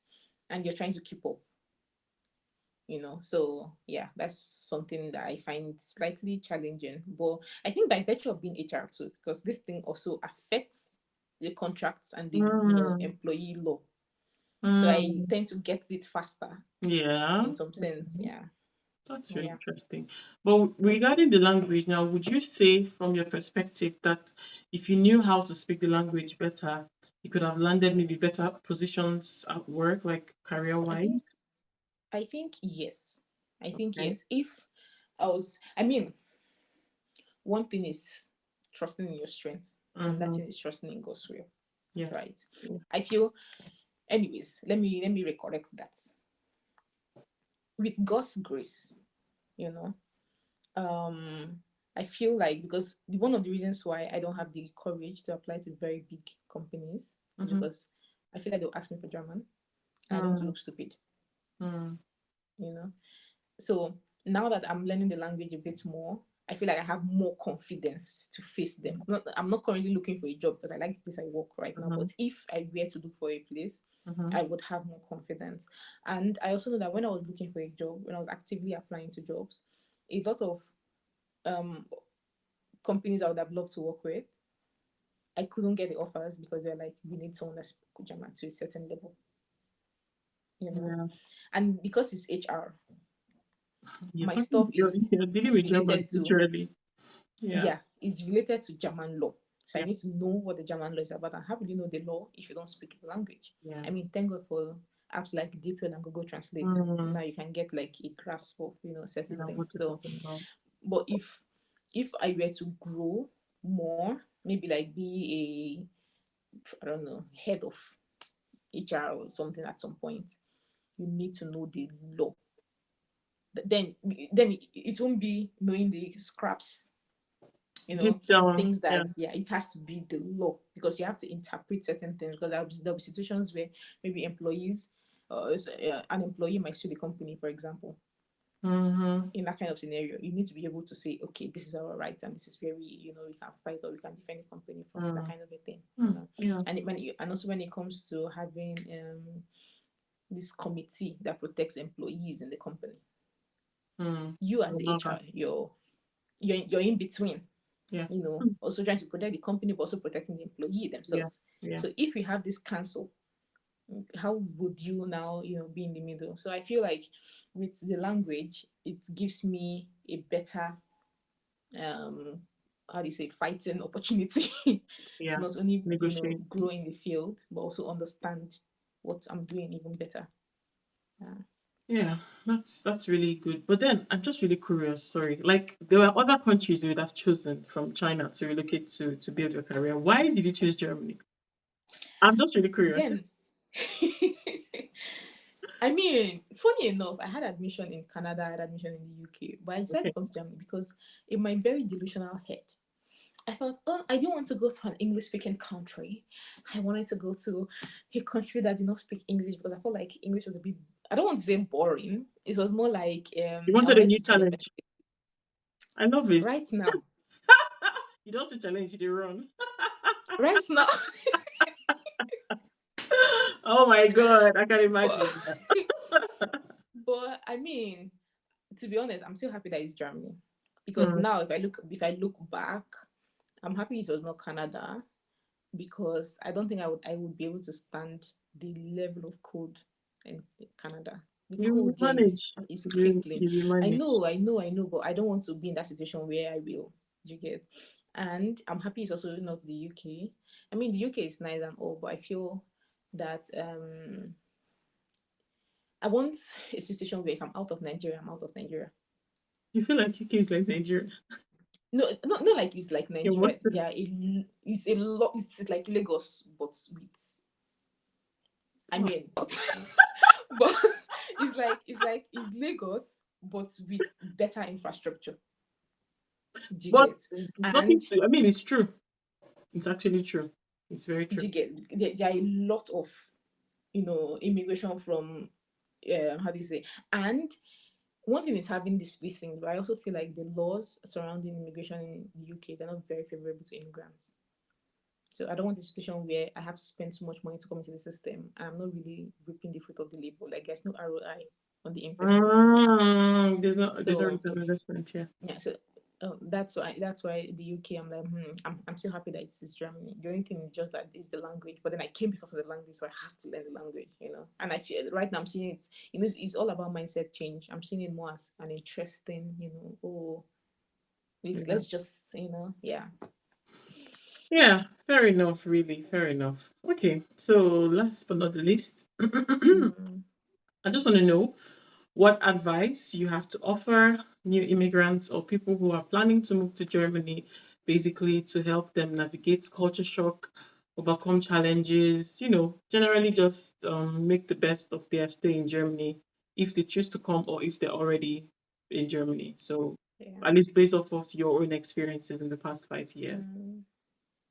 and you're trying to keep up. So yeah, that's something that I find slightly challenging, but I think by virtue of being HR too, because this thing also affects the contracts and the Mm, employee law, so I mm, tend to get it faster yeah. in some sense. Mhm. Yeah. That's really Yeah. interesting. But regarding the language now, would you say from your perspective that if you knew how to speak the language better, you could have landed maybe better positions at work, like career I think wise? I think yes. I think Okay. yes. If I mean, one thing is trusting in your strength, and that Mm-hmm. thing is trusting in God's will, Yes. right? Yeah. I feel, anyways, let me recorrect that. With God's grace, you know, um, I feel like because one of the reasons why I don't have the courage to apply to very big companies is Mm-hmm. because I feel like they'll ask me for German. I don't want to Mm, look stupid, mm, you know. So now that I'm learning the language a bit more, I feel like I have more confidence to face them. I'm not currently looking for a job because I like the place I work right now. mm-hmm. But if I were to look for a place, Mm-hmm. I would have more confidence. And I also know that when I was looking for a job, when I was actively applying to jobs, a lot of um, companies I would have loved to work with, I couldn't get the offers because they're like, we need someone that speaks German to a certain level, you know. Yeah. And because it's HR, You're my talking, stuff is you're dealing with related Germans, to literally. Yeah. yeah, it's related to German law. So I Yeah. need to know what the German law is about. And how will you know the law if you don't speak the language? Yeah. I mean, thank God for apps like DeepL and Google Translate. Mm, Now you can get like a grasp of certain yeah. What things. you're So, talking about. but if I were to grow more, maybe like be a I don't know head of HR or something at some point, you need to know the law. Then it won't be knowing the scraps, Deep down. things Yeah. that yeah, it has to be the law because you have to interpret certain things because there'll be situations where maybe employees an employee might sue the company, for example. Mm-hmm. In that kind of scenario, you need to be able to say, okay, this is our right and this is where we can fight or we can defend the company from that Mm, kind of a thing, mm, yeah. and also when it comes to having this committee that protects employees in the company, Mm. you I as the love HR, that. you're in between. Yeah. Also trying to protect the company, but also protecting the employee Yeah. themselves. Yeah. So if you have this cancel, how would you now, be in the middle? So I feel like with the language, it gives me a better, um, how do you say, fighting opportunity to Yeah. not only, Negotiate. grow in the field, but also understand what I'm doing even better. Yeah. Yeah, that's really good. But then I'm just really curious, sorry. Like there were other countries you would have chosen from China to relocate to build your career. Why did you choose Germany? I'm just really curious. Then, I mean, funny enough, I had admission in Canada, I had admission in the UK, but I decided to Okay. come to Germany because in my very delusional head, I thought, oh, I didn't want to go to an English speaking country. I wanted to go to a country that did not speak English because I felt like English was a bit, I don't want to say boring. It was more like You I wanted a wanted new to challenge challenge. I love it. right now. You don't say challenge, you dey run. Right now. Oh my god, I can but, imagine that. but I mean, to be honest, I'm still happy that it's Germany. Because Hmm. now if I look back, I'm happy it was not Canada because I don't think I would be able to stand the level of code in Canada. The You will code there manage. is crippling. You will I manage. know, I know, I know, but I don't want to be in that situation where I will. Do you get? And I'm happy it's also not the UK. I mean, the UK is nice and all, but I feel that I want a situation where if I'm out of Nigeria, I'm out of Nigeria. You feel like UK is like Nigeria. No, not like it's like You Nigeria. want to It's a lot. It's like Lagos, but with, I oh, mean, but it's Lagos, but with better infrastructure. Do you but get? it's nothing And to I mean it's true. It's actually true. It's very do true. you get? There are a lot of immigration from, how do you say? And one thing is having this thing, but I also feel like the laws surrounding immigration in the UK, they're not very favorable to immigrants. So I don't want a situation where I have to spend so much money to come into the system and I'm not really reaping the fruit of the labor. Like there's no ROI on the investment. There's no So return on investment here. yeah, so that's why the UK. I'm like, I'm still happy that it's Germany. The only thing is just that is the language. But then I came because of the language, so I have to learn the language. And I feel right now I'm seeing it. It's all about mindset change. I'm seeing it more as an interesting. Oh, Yeah. let's just yeah. Yeah, fair enough, really. Fair enough. Okay. So last but not the least, Mm, I just want to know what advice you have to offer new immigrants or people who are planning to move to Germany, basically to help them navigate culture shock, overcome challenges, generally just make the best of their stay in Germany if they choose to come or if they're already in Germany. So, yeah. at least based off of your own experiences in the past 5 years. Mm.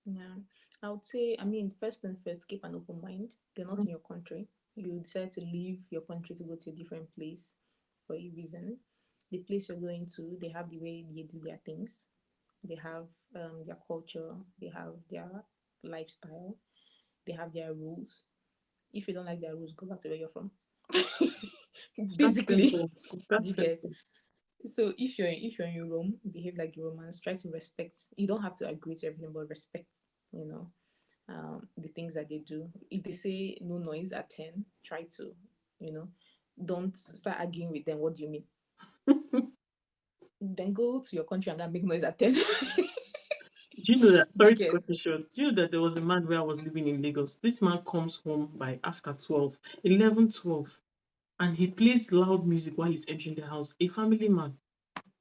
Yeah, I would say, I mean, first and first, keep an open mind. They're not in your country. You decide to leave your country to go to a different place for a reason. The place you're going to, they have the way they do their things. They have their culture. They have their lifestyle. They have their rules. If you don't like their rules, go back to where you're from. It's that Basically, simple. It's that you get. simple. So if you're in Rome, behave like the Romans. Try to respect. You don't have to agree to everything, but respect. You know the things that they do. If they say no noise at 10, try to, you know, don't start arguing with them. What do you mean? Then go to your country and go and make noise at 10. Do you know that? Do you Sorry to cut get? you short. Do you know that there was a man where I was living in Lagos? This man comes home by after 12, 11, 12, and he plays loud music while he's entering the house. A family man.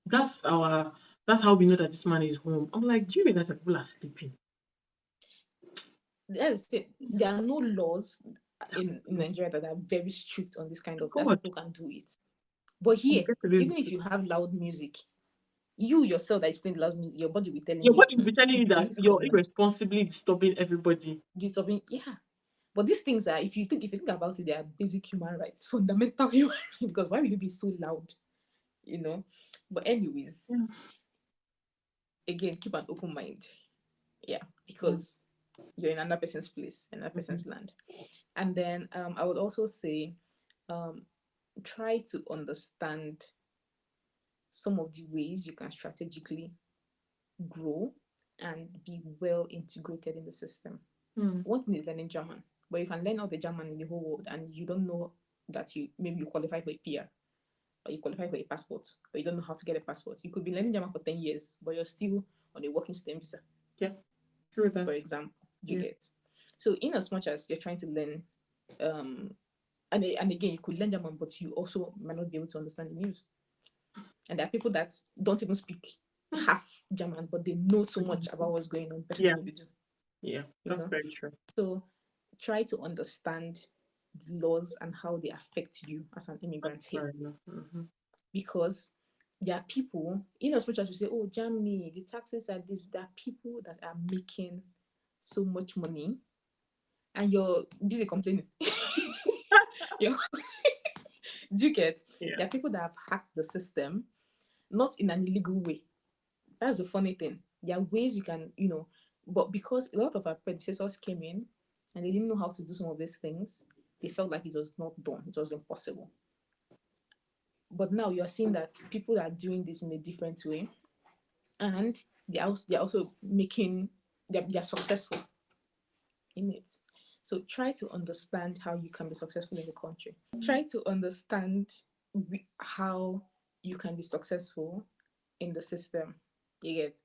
That's our. That's how we know that this man is home. I'm like, do you realize that people are sleeping? That's it. There are no laws in Nigeria that are very strict on this kind of. That's why God, people can do it. But you here, get away even with if it. you have loud music, you yourself that is playing loud music, your body will be telling Your you, body will be telling you that this is you're coming out. irresponsibly disturbing everybody. Do something, yeah. But these things are, if you think about it, they are basic human rights, fundamental human rights. Because why will you be so loud? You know. But anyways, Yeah. again, keep an open mind. Yeah, Yeah. because you're in another person's place, another Mhm. person's land. And then I would also say, um, try to understand some of the ways you can strategically grow. and be well integrated in the system. Mm. One thing is learning German, but you can learn all the German in the whole world and you don't know that you maybe you qualify for a PR or you qualify for a passport, but you don't know how to get a passport. You could be learning German for 10 years, but you're still on a working student visa, Yeah, true for that. example. Do you Yeah, get? So, in as much as you're trying to learn, um, and again, you could learn German, but you also might not be able to understand the news. And there are people that don't even speak half German, but they know so much about what's going on better yeah, than you do, yeah. you That's know? very true. So try to understand the laws and how they affect you as an That's immigrant here. fair enough. Mm-hmm. Because there are people, in as much as we say, oh, Germany, the taxes are this, there are people that are making so much money and you're busy complaining. you're, do you get? Yeah, There are people that have hacked the system, not in an illegal way. That's the funny thing. There are ways you can, but because a lot of our predecessors came in and they didn't know how to do some of these things, they felt like it was not done, it was impossible. But now you're seeing that people are doing this in a different way, and they're also making they're successful in it. So try to understand how you can be successful in the country. Try to understand how you can be successful in the system. You get?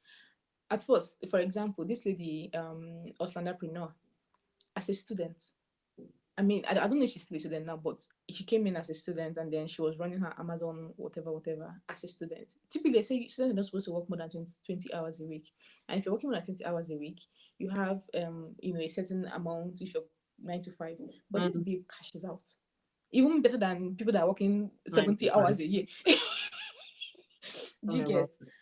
At first, for example, this lady, Oslandapreneur, as a student, I mean, I don't know if she's still a student now, but she came in as a student and then she was running her Amazon, whatever, whatever, as a student. Typically, they say students are not supposed to work more than 20 hours a week. And if you're working more than 20 hours a week, you have, a certain amount if you're 9 to 5. But this mm. babe cashes out. Even better than people that are working Nine 70 to five. hours a year. Tell Do me you about get? it.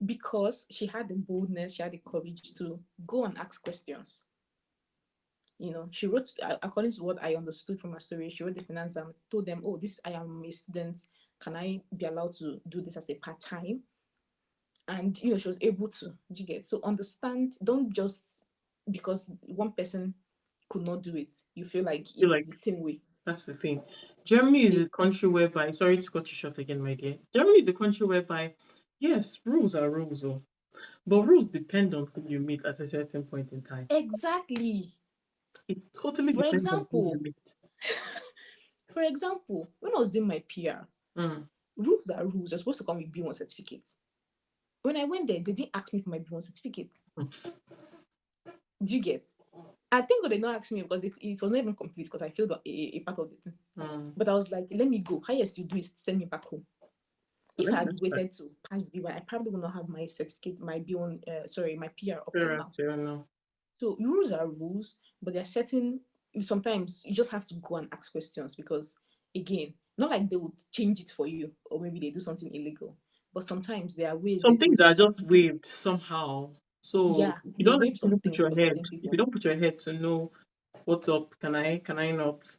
Because she had the boldness, she had the courage to go and ask questions. She wrote, according to what I understood from her story, she wrote the finance and told them, oh, this, I am a student, can I be allowed to do this as a part-time? And she was able to. Did you get? So understand, don't just because one person could not do it, you feel like Feel it's like the same way. that's the thing. Germany is They a country whereby, sorry to cut you short again, my dear. Germany is a country whereby, yes, rules are rules, oh, but rules depend on who you meet at a certain point in time. exactly. It totally For depends on who you example, meet. when I was doing my PR, Mm. rules are rules. You're supposed to come with B1 certificate. When I went there, they didn't ask me for my B1 certificate. Mm. Do you get? I think they not ask me because it was not even complete because I failed a part of the thing. Mm. But I was like, let me go. Highest you do is send me back home. If I had That's fair. waited to pass the B1, I probably would not have my certificate, my B1, sorry, my PR up till Fair now. answer, no. So rules are rules, but there are certain, sometimes you just have to go and ask questions because, again, not like they would change it for you or maybe they do something illegal. But sometimes there are ways they Some things don't are just do. waived somehow. So Yeah, if you they don't waive some necessarily put things your for head, certain if you people. don't put your head to know what's up, can I not?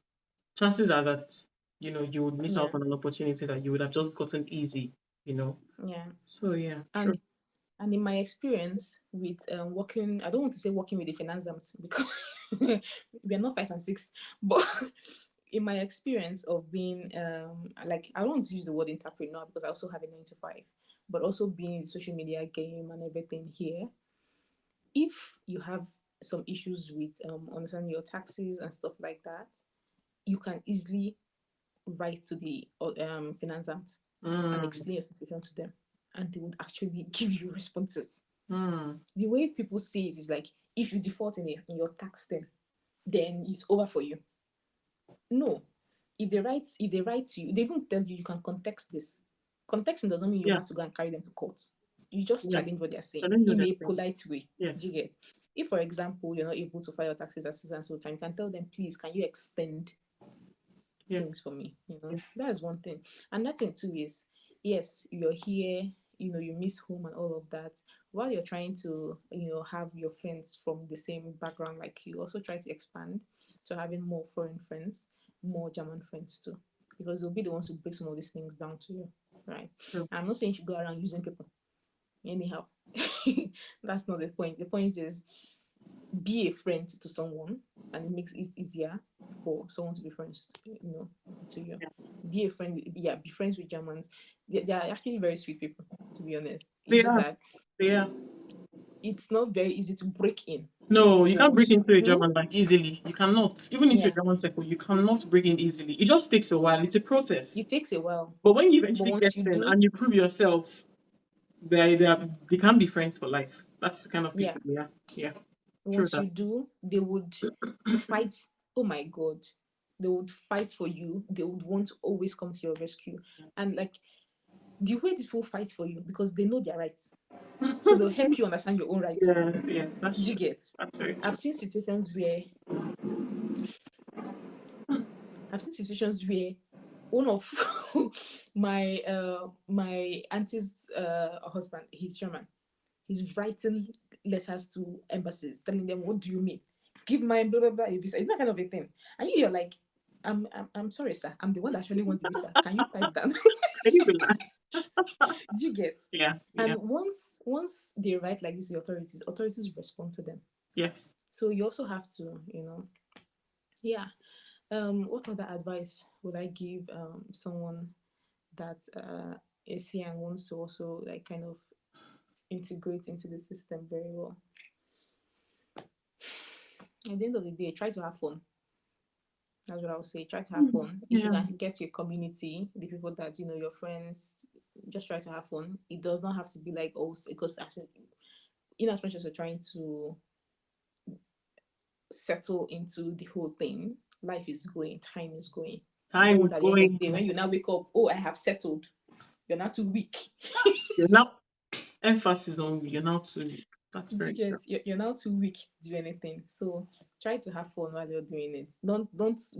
Chances are that you would miss out Yeah, on an opportunity that you would have just gotten easy. You know. yeah. So yeah, true. And in my experience with working, I don't want to say working with the finance because we are not 5 and 6, but in my experience of being like, I don't want to use the word entrepreneur because I also have a 9 to 5, but also being in the social media game and everything here. If you have some issues with understanding your taxes and stuff like that, you can easily write to the finance and Mm, explain your situation to them, and they would actually give you responses. mm, The way people say it is like, if you default in your tax then it's over for you. No. If they write to you, they even tell you can context this. Contexting doesn't mean you yeah, have to go and carry them to court. You just yeah. challenge what they're saying I don't know in that a thing. polite way. Do you Yes. get? If, for example, you're not able to file your taxes at so and so time, you can tell them, please, can you extend Yeah. things for me? Yeah. That's one thing. And that thing too is, yes, you're here, you miss home and all of that. While you're trying to, have your friends from the same background like you, also try to expand to having more foreign friends, more German friends too. Because they'll be the ones to break some of these things down to you. Right. True. I'm not saying you should go around using people anyhow. That's not the point. The point is, be a friend to someone, and it makes it easier for someone to be friends, to you. Yeah. Be a friend, yeah, be friends with Germans. They are actually very sweet people, to be honest. It's They just are. that They are. it's not very easy to break in. No, you But can't break once you into a do, German like easily. You cannot. Even into a yeah, German circle, you cannot break in easily. It just takes a while. It's a process. it takes a while. But when you But eventually once get you in do, and you prove yourself, they can be friends for life. That's the kind of yeah, people. Yeah, yeah, true once that. you do, they would fight. Oh my God. They would fight for you. They would want to always come to your rescue. And like the way these people fight for you, because they know their rights. So they'll help you understand your own rights. Yes, yes, that's Do you true. get? That's very true. I've seen situations where I've seen situations where one of my auntie's husband, he's German. He's writing letters to embassies telling them, what do you mean? Give my blah blah blah a visa. It's that kind of a thing. And you're like, I'm sorry, sir. I'm the one that actually wants the visa. Can you pipe down? Can you relax? Do you get? Yeah, yeah, And once they write like this to the authorities respond to them. yes. So you also have to, yeah. What other advice would I give someone that is here and wants to also like kind of integrate into the system very well? At the end of the day, try to have fun. That's what I would say. Try to have Mm, fun. If you yeah, can get your community, the people that you know, your friends, just try to have fun. It does not have to be like oh, because actually, in as much as you're trying to settle into the whole thing, life is going, time is going. You don't time is want at the end of the going. day when you now wake up, oh, I have settled. You're not too weak. You're now emphasis on you're now too. That's Do you very true. get? You're now too weak to do anything. So try to have fun while you're doing it. Don't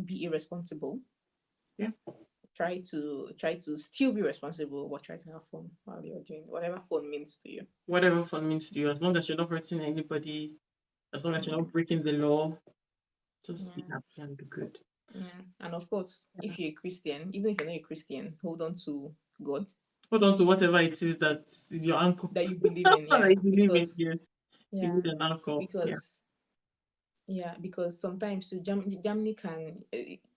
be irresponsible. Yeah, Try to still be responsible, but try to have fun while you're doing whatever fun means to you. whatever fun means to you, as long as you're not hurting anybody, as long as you're Yeah, not breaking the law, just be yeah, happy and be good. yeah. And of course, if you're a Christian, even if you're not a Christian, hold on to God Hold on to whatever it is that is your anchor. that you believe in. That Yeah, you believe in. because Yes, you yeah, need an anchor. Yeah, because yeah, because sometimes so Germany can.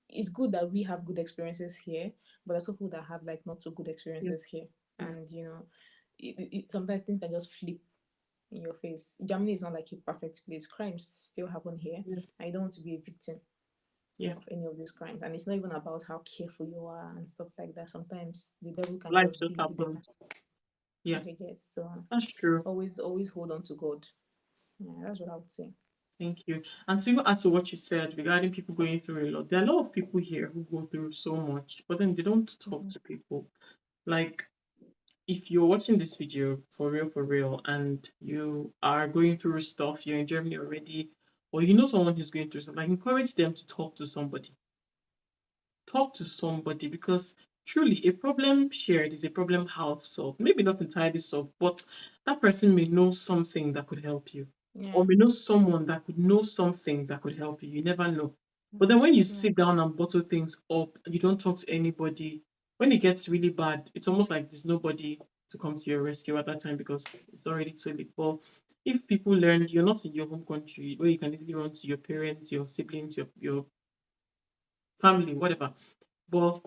It's good that we have good experiences here, but there's people that have like not so good yeah, experiences here, yeah, and sometimes things can just flip in your face. Germany is not like a perfect place. Crimes still happen here. yeah, I don't want to be a victim yeah. of any of these crimes. And it's not even about how careful you are and stuff like that. Sometimes the devil can Life just just be the devil. happens. Yeah, You get so that's true. always hold on to God. Yeah, that's what I would say. Thank you. And to even add to what you said regarding people going through a lot, there are a lot of people here who go through so much, but then they don't talk Mhm. to people. Like, if you're watching this video for real, and you are going through stuff, you're in Germany already, or you know someone who's going through something, like, encourage them to talk to somebody. Talk to somebody, because truly a problem shared is a problem half solved. Maybe not entirely solved, but that person may know something that could help you, or Yeah. may know someone that could know something that could help you. You never know. But then when you Yeah. sit down and bottle things up, you don't talk to anybody, when it gets really bad, it's almost like there's nobody to come to your rescue at that time because it's already too late. But if people learned you're not in your home country where you can easily run to your parents, your siblings, your family, whatever. But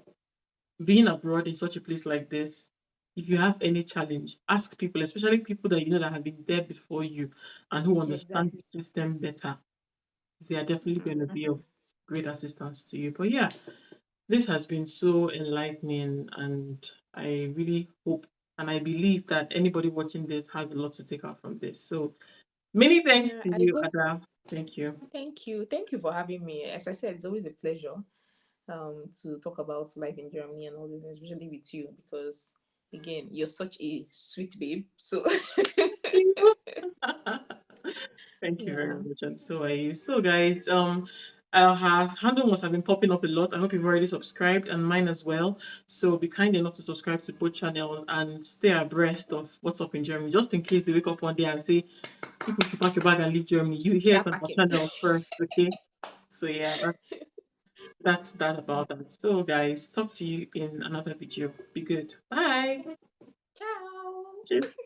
being abroad in such a place like this, if you have any challenge, ask people, especially people that you know that have been there before you and who Yeah, understand the exactly. system better. They are definitely going to be Exactly. of great assistance to you. But yeah, this has been so enlightening, and I really hope and I believe that anybody watching this has a lot to take out from this. So many thanks Yeah, to I you, hope. Ada. Thank you. Thank you. Thank you for having me. As I said, it's always a pleasure to talk about life in Germany and all this, especially with you, because again, you're such a sweet babe. So Thank you very yeah. much, and so are you. So, guys, our handle must have been popping up a lot. I hope you've already subscribed, and mine as well. So, be kind enough to subscribe to both channels and stay abreast of what's up in Germany, just in case they wake up one day and say people should pack your bag and leave Germany. You hear it Start on our packing. channel first, okay? So, yeah, that's that about that. So, guys, talk to you in another video. Be good. Bye. Ciao. Cheers.